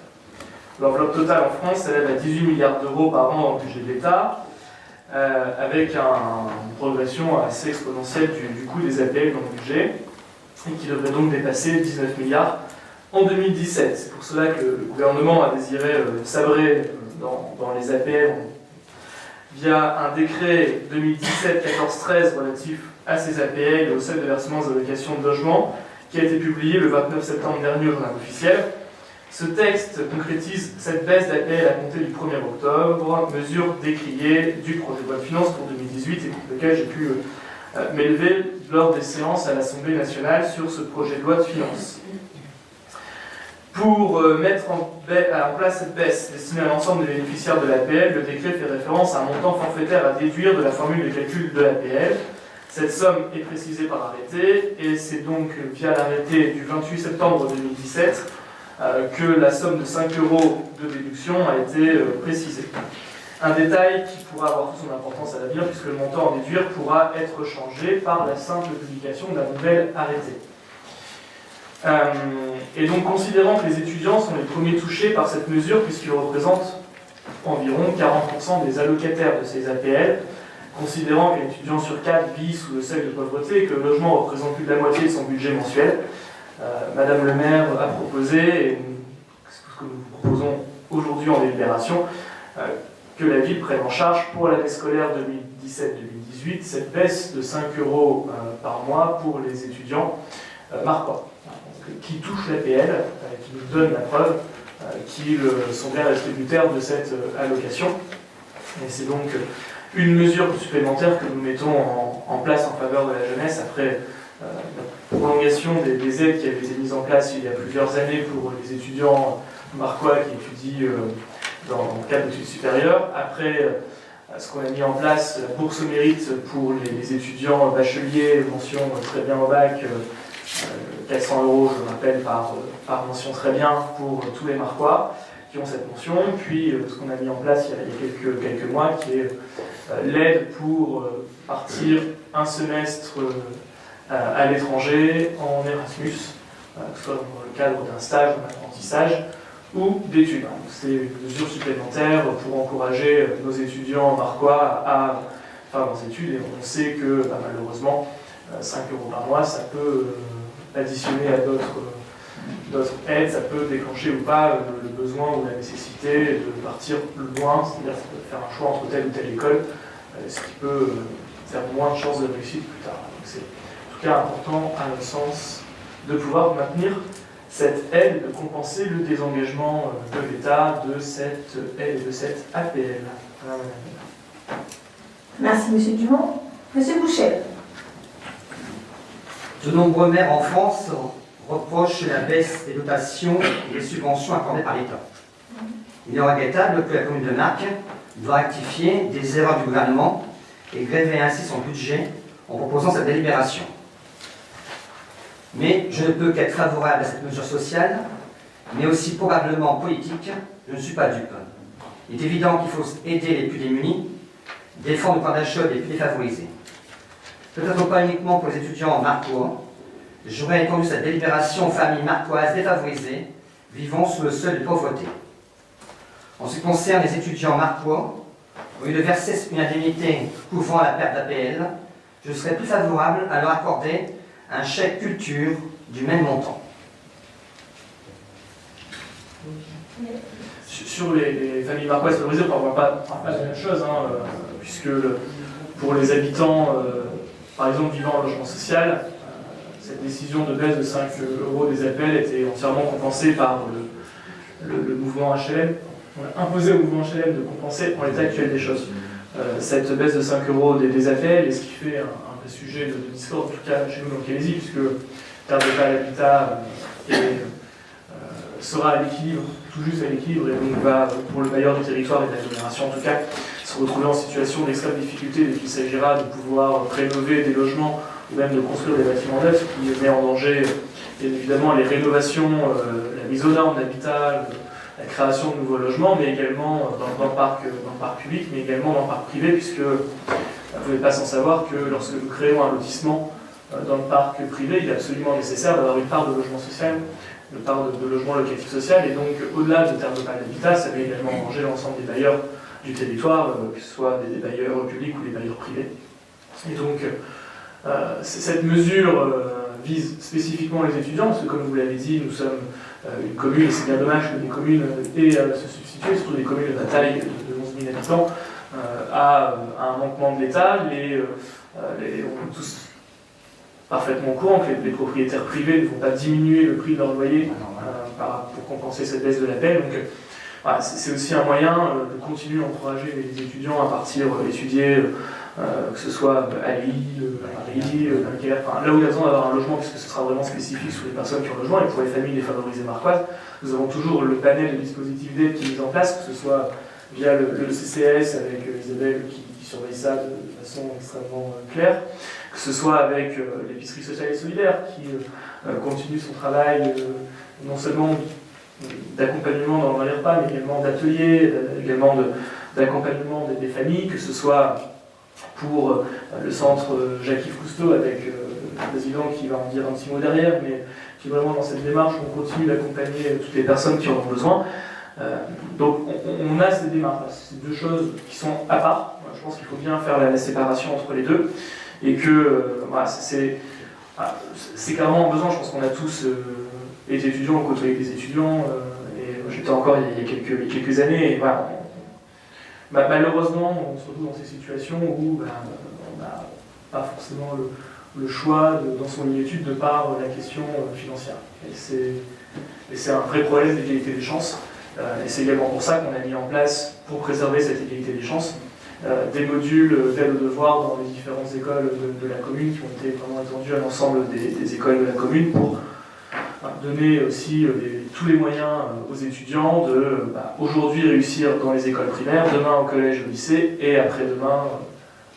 L'enveloppe totale en France s'élève à 18 milliards d'euros par an dans le budget de l'État, avec une progression assez exponentielle du coût des APL dans le budget, et qui devrait donc dépasser 19 milliards en 2017. C'est pour cela que le gouvernement a désiré sabrer dans les APL via un décret 2017-14-13 relatif à ces APL et au seuil de versement des allocations de logement, qui a été publié le 29 septembre dernier au journal officiel. Ce texte concrétise cette baisse d'APL à compter du 1er octobre, mesure décriée du projet de loi de finances pour 2018 et pour lequel j'ai pu m'élever lors des séances à l'Assemblée nationale sur ce projet de loi de finances. Pour mettre en place cette baisse destinée à l'ensemble des bénéficiaires de l'APL, le décret fait référence à un montant forfaitaire à déduire de la formule de calcul de l'APL. Cette somme est précisée par arrêté et c'est donc via l'arrêté du 28 septembre 2017 que la somme de 5 € de déduction a été précisée. Un détail qui pourra avoir toute son importance à l'avenir puisque le montant à déduire pourra être changé par la simple publication d'un nouvel arrêté. Et donc, considérant que les étudiants sont les premiers touchés par cette mesure, puisqu'ils représentent environ 40% des allocataires de ces APL, considérant qu'un étudiant sur 4 vit sous le seuil de pauvreté et que le logement représente plus de la moitié de son budget mensuel, Madame le maire a proposé, et c'est tout ce que nous vous proposons aujourd'hui en délibération, que la ville prenne en charge pour l'année scolaire 2017-2018 cette baisse de 5 € par mois pour les étudiants marquants, qui touchent l'APL, qui nous donnent la preuve qu'ils sont bien attributaires de cette allocation. Et c'est donc une mesure supplémentaire que nous mettons en place en faveur de la jeunesse après la prolongation des aides qui avaient été mises en place il y a plusieurs années pour les étudiants marquois qui étudient dans le cadre d'études supérieures. Après ce qu'on a mis en place, la bourse au mérite pour les étudiants bacheliers, mention très bien au bac, 400 €, je rappelle, par mention très bien pour tous les marquois qui ont cette mention. Puis ce qu'on a mis en place il y a quelques mois, qui est l'aide pour partir un semestre à l'étranger en Erasmus, que ce soit dans le cadre d'un stage, d'un apprentissage ou d'études. C'est une mesure supplémentaire pour encourager nos étudiants marquois à faire leurs études. Et on sait que malheureusement, 5 € par mois, ça peut additionner à d'autres aides, ça peut déclencher ou pas le besoin ou la nécessité de partir loin, c'est-à-dire de faire un choix entre telle ou telle école, ce qui peut faire moins de chances de réussite plus tard. Donc c'est en tout cas important, à notre sens, de pouvoir maintenir cette aide, de compenser le désengagement de l'État de cette aide et de cette APL. Merci, Monsieur Dumont. Monsieur Boucher. De nombreux maires en France reprochent la baisse des dotations et des subventions accordées par l'État. Il est regrettable que la commune de Marc doit rectifier des erreurs du gouvernement et gréver ainsi son budget en proposant cette délibération. Mais je ne peux qu'être favorable à cette mesure sociale, mais aussi probablement politique. Je ne suis pas dupe. Il est évident qu'il faut aider les plus démunis, défendre le pouvoir d'achat des plus défavorisés. Peut-être pas uniquement pour les étudiants marquois. J'aurais étendu cette délibération aux familles marquoises défavorisées vivant sous le seuil de pauvreté. En ce qui concerne les étudiants marquois, au lieu de verser une indemnité couvrant la perte d'APL, je serais plus favorable à leur accorder un chèque culture du même montant. Sur les familles marquoises favorisées, on ne voit pas la même chose, puisque pour les habitants, par exemple, vivant en logement social, cette décision de baisse de 5 € des APL était entièrement compensée par le mouvement HLM. On a imposé au mouvement HLM de compenser en l'état actuel des choses cette baisse de 5 € des APL, et ce qui fait un vrai sujet de discours, en tout cas chez nous dans Calaisis, puisque Terre de Pas l'habitat sera à l'équilibre, tout juste à l'équilibre, et donc va, pour le bailleur du territoire et de l'agglomération en tout cas, se retrouver en situation d'extrême difficulté dès qu'il s'agira de pouvoir rénover des logements ou même de construire des bâtiments neufs, ce qui met en danger bien évidemment les rénovations, la mise aux normes d'habitat, la création de nouveaux logements, mais également dans le parc public, mais également dans le parc privé, puisque vous n'êtes pas sans savoir que lorsque nous créons un lotissement dans le parc privé, il est absolument nécessaire d'avoir une part de logement social, une part de logement locatif social, et donc au-delà de Terre de Pas l'habitat, ça met également en danger l'ensemble des bailleurs du territoire, que ce soit des bailleurs publics ou des bailleurs privés. Et donc cette mesure vise spécifiquement les étudiants, parce que comme vous l'avez dit, nous sommes une commune, et c'est bien dommage que des communes aient à se substituer, surtout des communes de taille de 11 000 habitants, à un manquement de l'État. On est tous parfaitement au courant que les propriétaires privés ne vont pas diminuer le prix de leur loyer pour compenser cette baisse de la paie. Donc voilà, c'est aussi un moyen de continuer à encourager les étudiants à partir étudier, que ce soit à Lille, à Paris, Dunkerque, enfin, là où il y a besoin d'avoir un logement, puisque ce sera vraiment spécifique sur les personnes qui ont un logement, et pour les familles défavorisées marquoises, nous avons toujours le panel de dispositifs d'aide qui est mis en place, que ce soit via le CCS avec Isabelle qui surveille ça de façon extrêmement claire, que ce soit avec l'épicerie sociale et solidaire qui continue son travail non seulement d'accompagnement dans les repas, mais également d'ateliers, également d'accompagnement des familles, que ce soit pour le centre Jacques-Yves Cousteau avec le président qui va en dire un petit mot derrière, mais qui est vraiment dans cette démarche où on continue d'accompagner toutes les personnes qui en ont besoin. Donc on a ces démarches, c'est deux choses qui sont à part. Je pense qu'il faut bien faire la séparation entre les deux et que voilà, c'est clairement un besoin. Je pense qu'on a tous été étudiants, côtoyé des étudiants, et j'étais encore il y a quelques années. Et voilà, malheureusement, on se retrouve dans ces situations où on n'a pas forcément le choix dans son milieu d'études de par la question financière. Et c'est un vrai problème d'égalité des chances. Et c'est également pour ça qu'on a mis en place, pour préserver cette égalité des chances, des modules d'aide aux devoirs dans les différentes écoles de la commune qui ont été vraiment étendus à l'ensemble des écoles de la commune pour donner aussi tous les moyens aux étudiants de aujourd'hui réussir dans les écoles primaires, demain au collège, au lycée et après-demain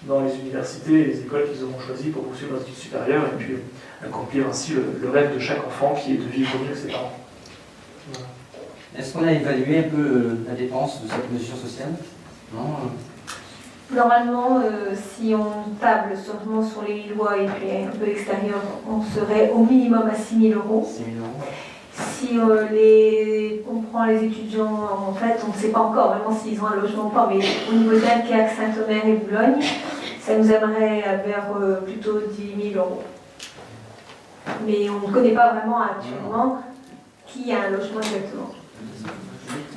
dans les universités et les écoles qu'ils auront choisies pour poursuivre leurs études supérieures et puis accomplir ainsi le rêve de chaque enfant qui est de vivre mieux que ses parents. Voilà. Est-ce qu'on a évalué un peu la dépense de cette mesure sociale? Non. Normalement, si on table seulement sur les Lillois et puis un peu extérieur, on serait au minimum à 6 000 euros. 6 000 euros. Si on prend les étudiants, en fait, on ne sait pas encore vraiment s'ils ont un logement ou pas, mais au niveau d'Alcac, Saint-Omer et Boulogne, ça nous amènerait vers plutôt 10 000 euros. Mais on ne connaît pas vraiment actuellement qui a un logement exactement.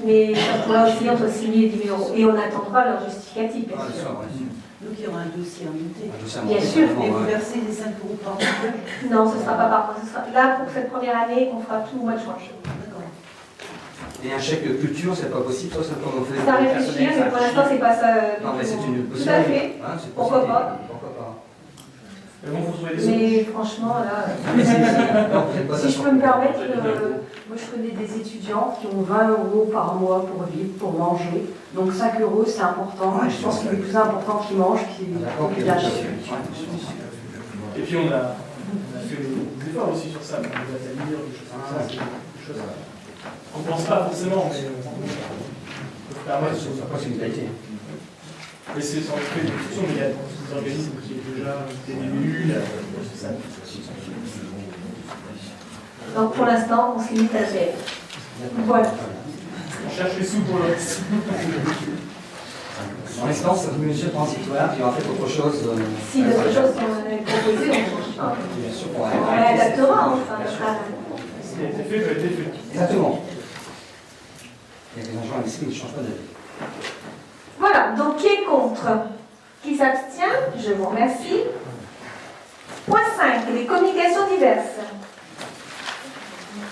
Mais ça pourra aussi entre 6 000 et 10 000 euros. Et on attendra leur justificatif, bien sûr. Donc il y aura un dossier à monter. Bien sûr. Et vous versez les 5 euros par mois? Non, ce ne sera pas par mois. Là, pour cette première année, on fera tout au mois de juin. D'accord. Et un chèque culture, c'est pas possible, ça, comme on fait. Ça réfléchir, mais pour l'instant, c'est pas ça. Non, mais c'est une possibilité. Tout à fait. Hein, Pourquoi pas? Mais bon, vous trouvez des Mais franchement, là, si je peux me permettre, moi je connais des étudiants qui ont 20 euros par mois pour vivre, pour manger. Donc 5 euros, c'est important. Je pense qu'il est plus important qu'ils mangent qu'ils lâchent. Et puis on a fait des efforts aussi sur ça, des ateliers, des choses comme ça, c'est des choses qu'on ne pense pas forcément, mais on peut permettre sur sa possibilité. Mais c'est sans effet de discussion, mais il y a des organismes qui ont déjà été élus, c'est ça. Donc pour l'instant, on se limite à la PF. Voilà. On cherche les sous pour le reste. Pour l'instant, c'est une mesure transitoire, puis on fait autre chose. Si d'autres choses sont proposées, on change pas. On réadaptera, enfin, le travail. Ce qui a été fait peut être fait. Exactement. Il y a des gens à l'esprit qui ne changent pas d'avis. Voilà, donc qui est contre? Qui s'abstient? Je vous remercie. Point 5, les communications diverses.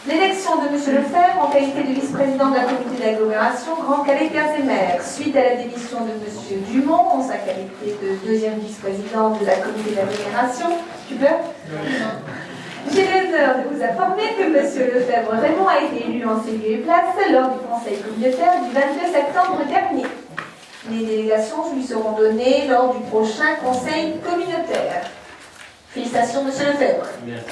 L'élection de M. Lefebvre en qualité de vice-président de la communauté d'agglomération Grand Calais Terres et Mers, suite à la démission de M. Dumont en sa qualité de deuxième vice-président de la communauté d'agglomération. Tu peux? J'ai l'honneur de vous informer que M. Lefebvre Raymond a été élu en ses lieux et places lors du conseil communautaire du 22 septembre dernier. Les délégations lui seront données lors du prochain conseil communautaire. Félicitations, M. Lefebvre. Merci.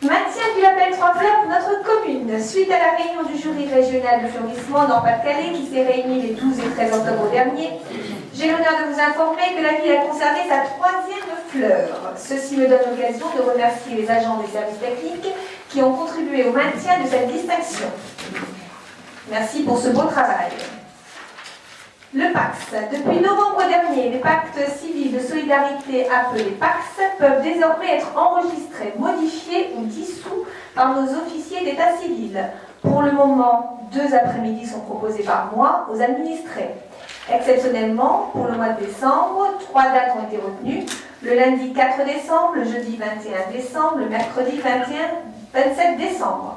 Maintien du label 3 fleurs pour notre commune. Suite à la réunion du jury régional de fleurissement Nord-Pas-de-Calais qui s'est réunie les 12 et 13 octobre dernier, j'ai l'honneur de vous informer que la ville a conservé sa 3e fleur. Ceci me donne l'occasion de remercier les agents des services techniques qui ont contribué au maintien de cette distinction. Merci pour ce beau travail. Le PAX. Depuis novembre dernier, les pactes civils de solidarité appelés PAX peuvent désormais être enregistrés, modifiés ou dissous par nos officiers d'état civil. Pour le moment, 2 après-midi sont proposés par mois aux administrés. Exceptionnellement, pour le mois de décembre, 3 dates ont été retenues. Le lundi 4 décembre, le jeudi 21 décembre, le mercredi 21 27 décembre.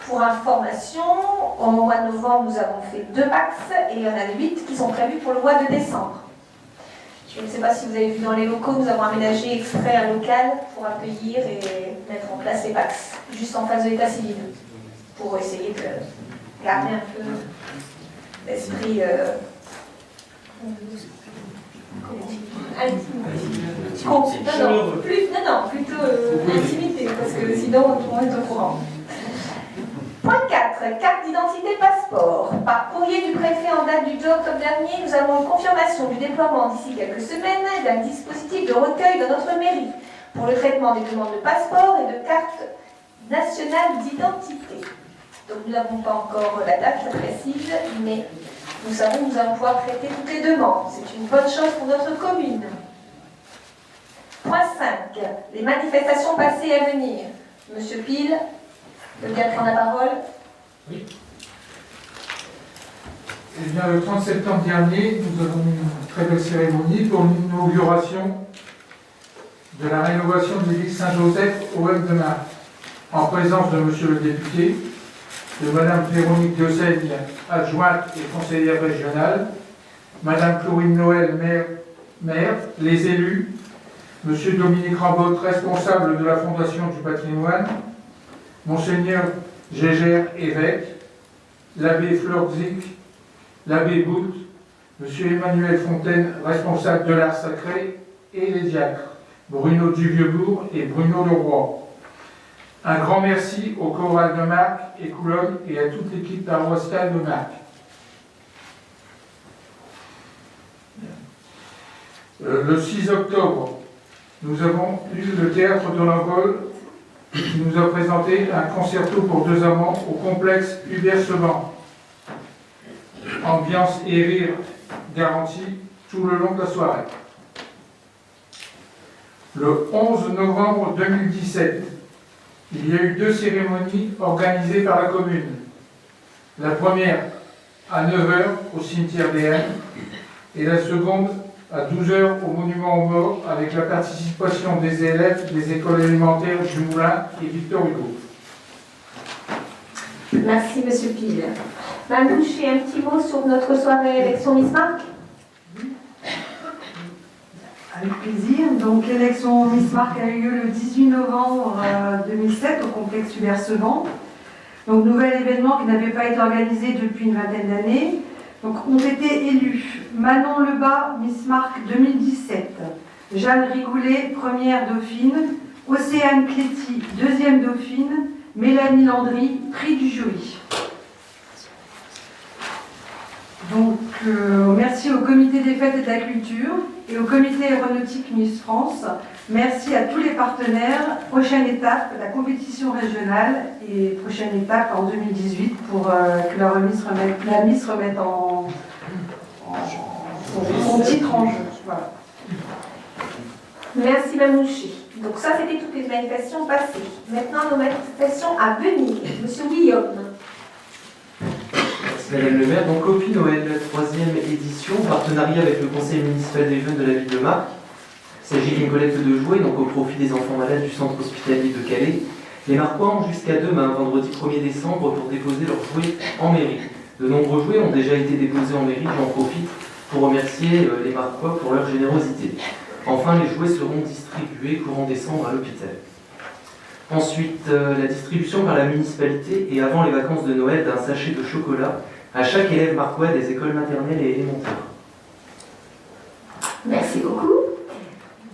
Pour information, au mois de novembre, nous avons fait 2 PAX et il y en a 8 qui sont prévus pour le mois de décembre. Je ne sais pas si vous avez vu dans les locaux, nous avons aménagé exprès un local pour accueillir et mettre en place les PAX, juste en face de l'état civil, pour essayer de garder un peu l'esprit plutôt intimité, parce que sinon tout le monde est au courant. Point 4, carte d'identité passeport. Par courrier du préfet en date du 2 octobre dernier, nous avons une confirmation du déploiement d'ici quelques semaines d'un dispositif de recueil dans notre mairie pour le traitement des demandes de passeport et de carte nationale d'identité. Donc nous n'avons pas encore la date précise, mais nous savons que nous allons pouvoir traiter toutes les demandes. C'est une bonne chose pour notre commune. Point 5, les manifestations passées et à venir. Monsieur Pile, veut bien prendre la parole. Oui. Eh bien, le 30 septembre dernier, nous avons eu une très belle cérémonie pour l'inauguration de la rénovation de l'église Saint-Joseph au Val-de-Marne, en présence de monsieur le député, de madame Véronique Dessaigne, adjointe et conseillère régionale, madame Florine Noël, maire, les élus, monsieur Dominique Rambaud, responsable de la Fondation du patrimoine, monseigneur Gégère, évêque, l'abbé Florzic, l'abbé Bout, monsieur Emmanuel Fontaine, responsable de l'art sacré, et les diacres, Bruno Duvieux-Bourg et Bruno Leroy. Un grand merci au choral de Marc et Coulombe et à toute l'équipe paroissiale de Marc. Le 6 octobre, nous avons eu le théâtre de l'Angole qui nous a présenté un concerto pour 2 amants au complexe Hubert-Seban. Ambiance et rire garantis tout le long de la soirée. Le 11 novembre 2017, il y a eu 2 cérémonies organisées par la commune. La première à 9h au cimetière des Halles et la seconde à 12h au monument aux morts avec la participation des élèves des écoles élémentaires du Moulin et Victor Hugo. Merci Monsieur Pile. Madame Boucher, un petit mot sur notre soirée élection Miss Marc? Avec plaisir. Donc l'élection Miss Marc a eu lieu le 18 novembre 2007 au complexe Hubert-Seban. Donc nouvel événement qui n'avait pas été organisé depuis une vingtaine d'années. Donc ont été élus Manon Lebas, Miss Marc 2017, Jeanne Rigoulet, première dauphine, Océane Cléty, deuxième dauphine, Mélanie Landry, prix du jury. Donc merci au comité des fêtes et de la culture et au comité aéronautique Miss France. Merci à tous les partenaires. Prochaine étape, la compétition régionale et prochaine étape en 2018 pour que la Miss remette son titre en jeu. Voilà. Merci Mamouchi. Donc ça, c'était toutes les manifestations passées. Maintenant, nos manifestations à venir. Monsieur Guillaume. Merci Madame le maire. Donc Copie Noël, 3e édition, en partenariat avec le conseil municipal des jeunes de la ville de Marc. Il s'agit d'une collecte de jouets donc au profit des enfants malades du centre hospitalier de Calais. Les Marcois ont jusqu'à demain, vendredi 1er décembre, pour déposer leurs jouets en mairie. De nombreux jouets ont déjà été déposés en mairie, j'en profite pour remercier les Marcois pour leur générosité. Enfin, les jouets seront distribués courant décembre à l'hôpital. Ensuite, la distribution par la municipalité et avant les vacances de Noël d'un sachet de chocolat à chaque élève marcois des écoles maternelles et élémentaires. Merci beaucoup.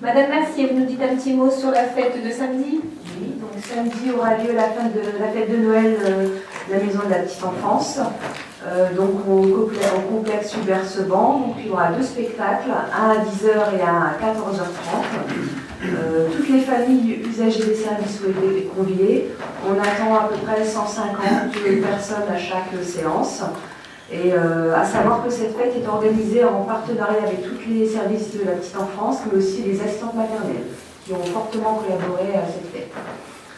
Madame Mercier, vous nous dites un petit mot sur la fête de samedi? Oui, donc samedi aura lieu la fête de Noël de la maison de la petite enfance. Donc au complexe Hubert-Seban. Donc il y aura 2 spectacles, un à 10h et un à 14h30. Toutes les familles usagers des services ont été conviées. On attend à peu près 150 personnes à chaque séance. Et à savoir que cette fête est organisée en partenariat avec tous les services de la petite enfance, mais aussi les assistantes maternelles, qui ont fortement collaboré à cette fête.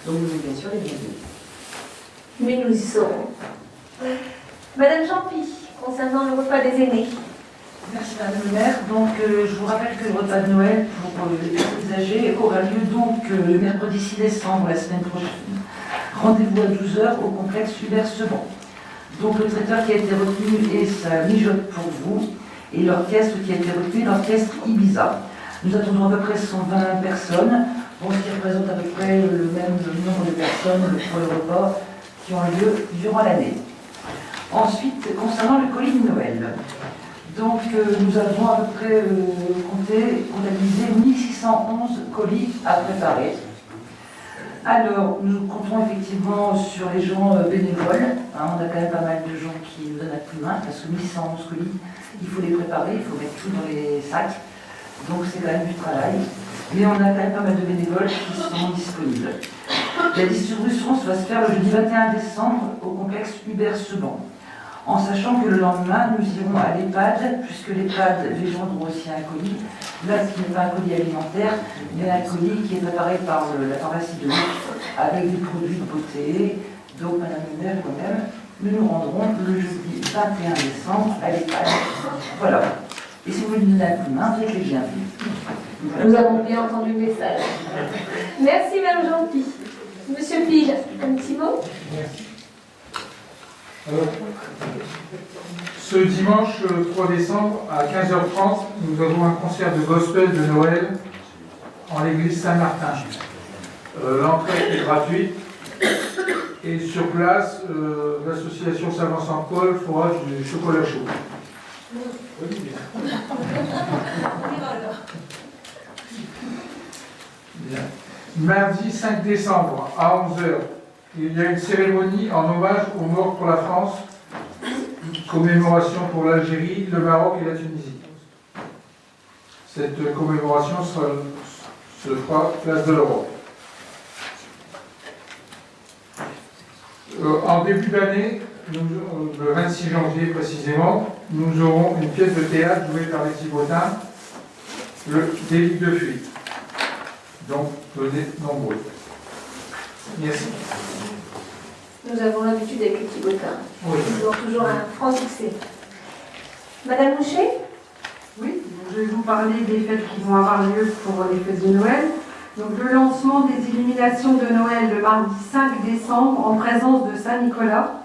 Donc vous êtes bien sûr les bienvenus. Mais nous y serons. Madame Jean-Pi, concernant le repas des aînés. Merci Madame le maire. Donc je vous rappelle que le repas de Noël pour les personnes âgées aura lieu donc le mercredi 6 décembre, la semaine prochaine, Rendez-vous à 12h au complexe Hubert-Sebon. Donc le traiteur qui a été retenu est sa mijote pour vous, et l'orchestre qui a été retenu est l'orchestre Ibiza. Nous attendons à peu près 120 personnes, ce qui représente à peu près le même nombre de personnes pour le repas qui ont lieu durant l'année. Ensuite, concernant le colis de Noël, donc nous avons à peu près comptabilisé 1611 colis à préparer. Alors, nous comptons effectivement sur les gens bénévoles. On a quand même pas mal de gens qui nous donnent un coup de main, parce que 1611 colis, il faut les préparer, il faut mettre tout dans les sacs. Donc c'est quand même du travail. Mais on a quand même pas mal de bénévoles qui sont disponibles. La distribution va se faire le jeudi 21 décembre au complexe Hubert-Sebon. En sachant que le lendemain, nous irons à l'EHPAD, puisque l'EHPAD, les gens auront aussi un colis. Là, ce qui n'est pas un colis alimentaire, mais un colis qui est préparé par la pharmacie de luxe avec des produits de beauté. Donc, Madame le maire et moi-même, nous nous rendrons le jeudi 21 décembre à l'EHPAD. Voilà. Et si vous voulez donner un coup de main, vous êtes les bienvenus. Nous avons bien entendu le message. Merci, Mme Gentil. Monsieur Pige, un petit mot? Alors, ce dimanche 3 décembre à 15h30, nous avons un concert de gospel de Noël en l'église Saint-Martin. L'entrée est gratuite et sur place, l'association Saint-Vincent-Paul fera du chocolat chaud. Bien. Mardi 5 décembre à 11h, il y a une cérémonie en hommage aux morts pour la France, commémoration pour l'Algérie, le Maroc et la Tunisie. Cette commémoration se fera place de l'Europe. En début d'année, le 26 janvier précisément, nous aurons une pièce de théâtre jouée par les Thibotins, le délit de fuite. Donc, venez nombreux. Merci. Nous avons l'habitude avec les Thibotins. Oui. Ils ont toujours un franc succès. Madame Mouchet? Oui, donc je vais vous parler des fêtes qui vont avoir lieu pour les fêtes de Noël. Donc le lancement des illuminations de Noël le mardi 5 décembre en présence de Saint-Nicolas.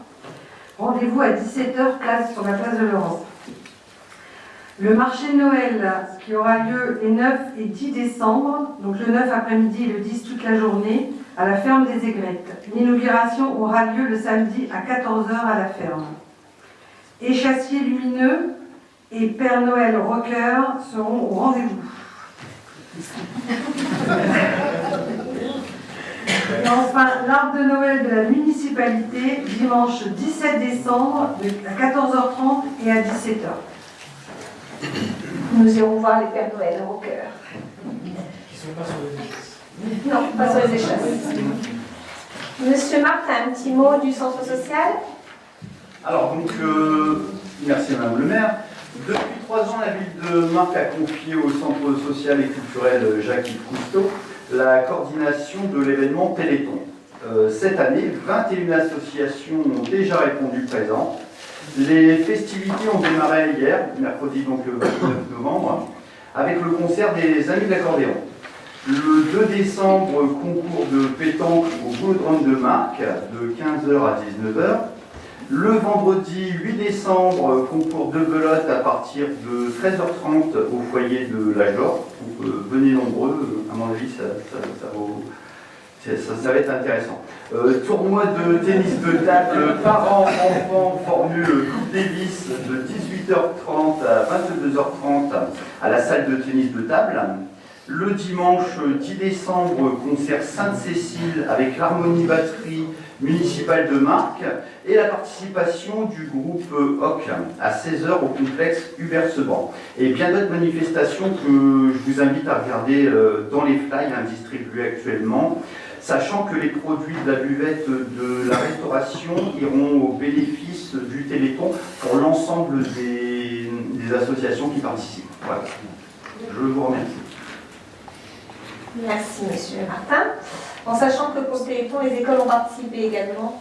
Rendez-vous à 17h, sur la place de l'Europe. Le marché de Noël qui aura lieu les 9 et 10 décembre, donc le 9 après-midi et le 10 toute la journée, à la ferme des Aigrettes. L'inauguration aura lieu le samedi à 14h à la ferme. Échassier lumineux et Père Noël rocker seront au rendez-vous. Et enfin, l'arbre de Noël de la municipalité, dimanche 17 décembre à 14h30 et à 17h. Nous irons voir les Pères Noël rockers. Qui sont pas sur les échasses. Non, pas sur les échasses. Monsieur Martin, un petit mot du centre social? Alors, donc, merci Madame le maire. Depuis 3 ans, la ville de Marcq a confié au centre social et culturel Jacques-Yves Cousteau la coordination de l'événement Téléthon. Cette année, 21 associations ont déjà répondu présentes. Les festivités ont démarré hier, mercredi donc le 29 novembre, avec le concert des Amis de l'Accordéon. Le 2 décembre, concours de pétanque au Boulodrome de Marcq de 15h à 19h. Le vendredi 8 décembre, concours de belote à partir de 13h30 au foyer de la Glore. Donc venez nombreux, à mon avis ça va être intéressant. Tournoi de tennis de table parents-enfants formule Coupe Davis de 18h30 à 22h30 à la salle de tennis de table. Le dimanche 10 décembre, concert Sainte-Cécile avec l'harmonie batterie municipale de Marcq et la participation du groupe HOC à 16h au complexe Hubert-Sebon. Et bien d'autres manifestations que je vous invite à regarder dans les flyers distribués actuellement, sachant que les produits de la buvette de la restauration iront au bénéfice du Téléthon pour l'ensemble des associations qui participent. Voilà. Je vous remercie. Merci, monsieur Martin. En sachant que pour le Téléthon, les écoles ont participé également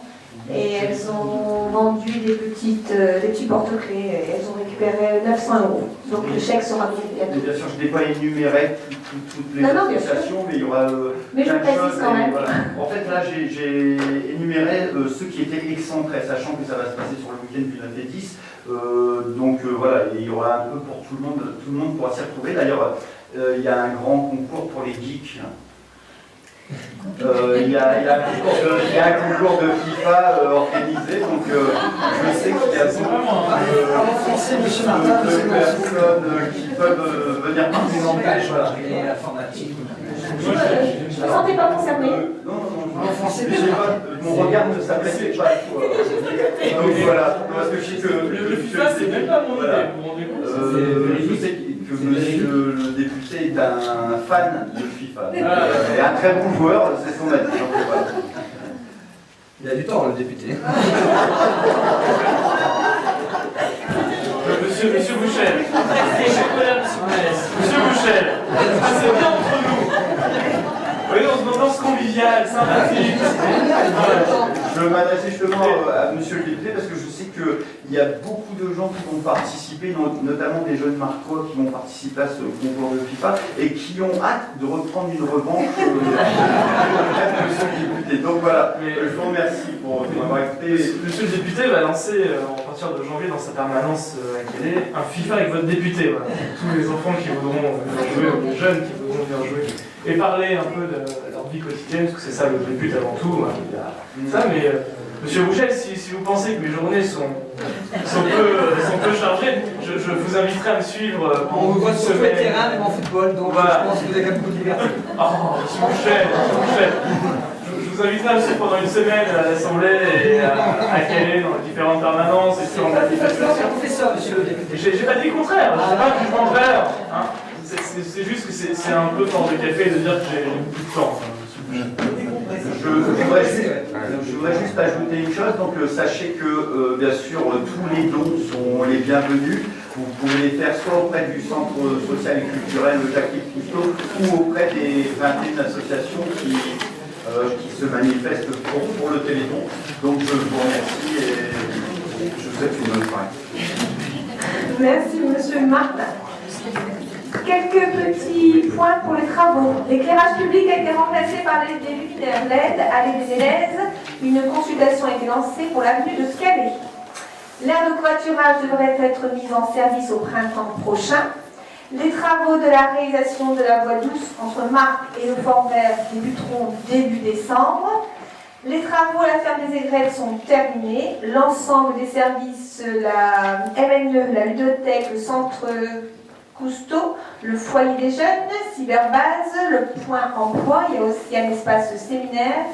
Et elles ont vendu des petits porte-clés. Et elles ont récupéré 900 €. Donc le chèque sera payé. Bien sûr, je n'ai pas énuméré toutes les Non, bien associations, mais il y aura mais je plein de précise choses, quand et même. voilà. En fait, là, j'ai énuméré ceux qui étaient excentrés, sachant que ça va se passer sur le week-end du 9 et 10. Donc voilà, il y aura un peu pour tout le monde pourra s'y retrouver. D'ailleurs, il y a un grand concours pour les geeks. Il y a un concours de FIFA organisé, donc je sais qu'il y a beaucoup de personnes qui peuvent venir participer. Voilà, et informatique. Je ne me sentais pas concernée. Non, mon regard ne s'apprécie pas. Donc voilà, parce que je sais que le FIFA, c'est même pas mon idée, vous vous rendez compte? je sais que monsieur le député est un fan de FIFA. Et un très bon joueur, c'est son avis. Donc voilà. Il a du temps, le député. Monsieur Bouchel, Monsieur Bouchel, c'est bien entre nous. Vous voyez, on se ambiance conviviale, sympathique. Je m'adresse justement à monsieur le député parce que je sais qu'il y a beaucoup de gens qui vont participer, notamment des jeunes marquois qui vont participer à ce concours de FIFA et qui ont hâte de reprendre une revanche de monsieur le député. Donc voilà, je vous remercie pour m'avoir écouté. Monsieur le député va lancer, à partir de janvier, dans sa permanence à Calais, un FIFA avec votre député. Voilà. Tous les enfants qui voudront venir jouer, ou les jeunes qui voudront venir jouer, et parler un peu de leur vie quotidienne, parce que c'est ça le but avant tout. Hein. Ça, mais monsieur Bouchel, si vous pensez que mes journées sont peu chargées, je vous inviterai à me suivre On vous voit sur le terrain, même en football, donc voilà. Je pense que vous avez quand même beaucoup de liberté. Oh, monsieur Bouchel. Je vous inviterai à me suivre pendant une semaine à l'Assemblée et à Calais, dans les différentes permanences et différentes manifestations. On fait ça, monsieur le député. J'ai pas dit le contraire, j'ai pas un jugement de valeur. Hein. C'est juste que c'est un peu fort de café de dire que j'ai beaucoup de temps. Je voudrais juste ajouter une chose, donc sachez que bien sûr tous les dons sont les bienvenus. Vous pouvez les faire soit auprès du Centre social et culturel Jacques-Yves Cousteau ou auprès des 21 associations qui se manifestent pour le Téléthon. Donc je vous remercie et je vous souhaite une bonne soirée. Merci monsieur Martin. Quelques petits points pour les travaux. L'éclairage public a été remplacé par des luminaires LED allées des Deleuze. Une consultation a été lancée pour l'avenue de Calais. L'aire de covoiturage devrait être mise en service au printemps prochain. Les travaux de la réalisation de la voie douce entre Marc et le Fort Vert débuteront début décembre. Les travaux à la ferme des Aigrelles sont terminés. L'ensemble des services, la MNE, la ludothèque, le centre Cousteau, le foyer des jeunes, Cyberbase, le point emploi, il y a aussi un espace séminaire.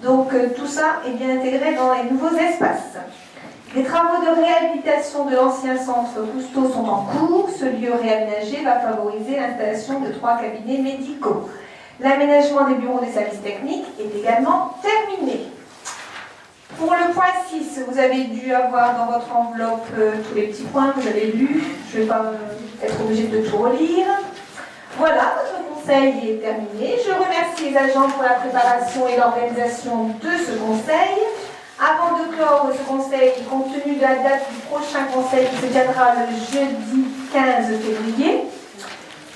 Donc tout ça est bien intégré dans les nouveaux espaces. Les travaux de réhabilitation de l'ancien centre Cousteau sont en cours. Ce lieu réaménagé va favoriser l'installation de 3 cabinets médicaux. L'aménagement des bureaux des services techniques est également terminé. Pour le point 6, vous avez dû avoir dans votre enveloppe tous les petits points que vous avez lus. Je ne vais pas être obligée de tout relire. Voilà, votre conseil est terminé. Je remercie les agents pour la préparation et l'organisation de ce conseil. Avant de clore ce conseil, compte tenu de la date du prochain conseil qui se tiendra le jeudi 15 février,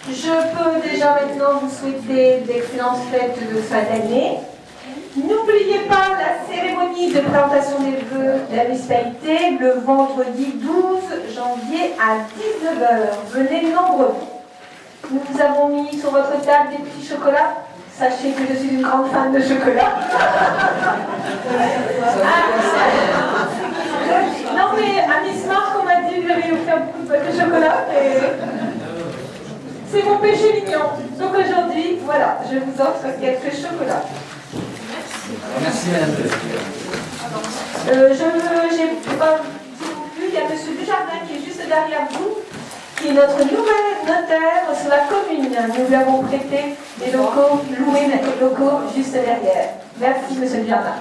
je peux déjà maintenant vous souhaiter d'excellentes fêtes de fin d'année. N'oubliez pas la cérémonie de présentation des vœux de la municipalité le vendredi 12 janvier à 19h. Venez nombreux. Nous vous avons mis sur votre table des petits chocolats. Sachez que je suis une grande fan de chocolat. Non mais à Miss Marc, on m'a dit que j'avais offert beaucoup de boîtes de chocolat. Et c'est mon péché mignon. Donc aujourd'hui, voilà, je vous offre quelques chocolats. Merci madame. J'ai pas vu, il y a monsieur Dujardin qui est juste derrière vous, qui est notre nouvel notaire sur la commune. Nous lui avons prêté des locaux, loué des locaux juste derrière. Merci monsieur Dujardin.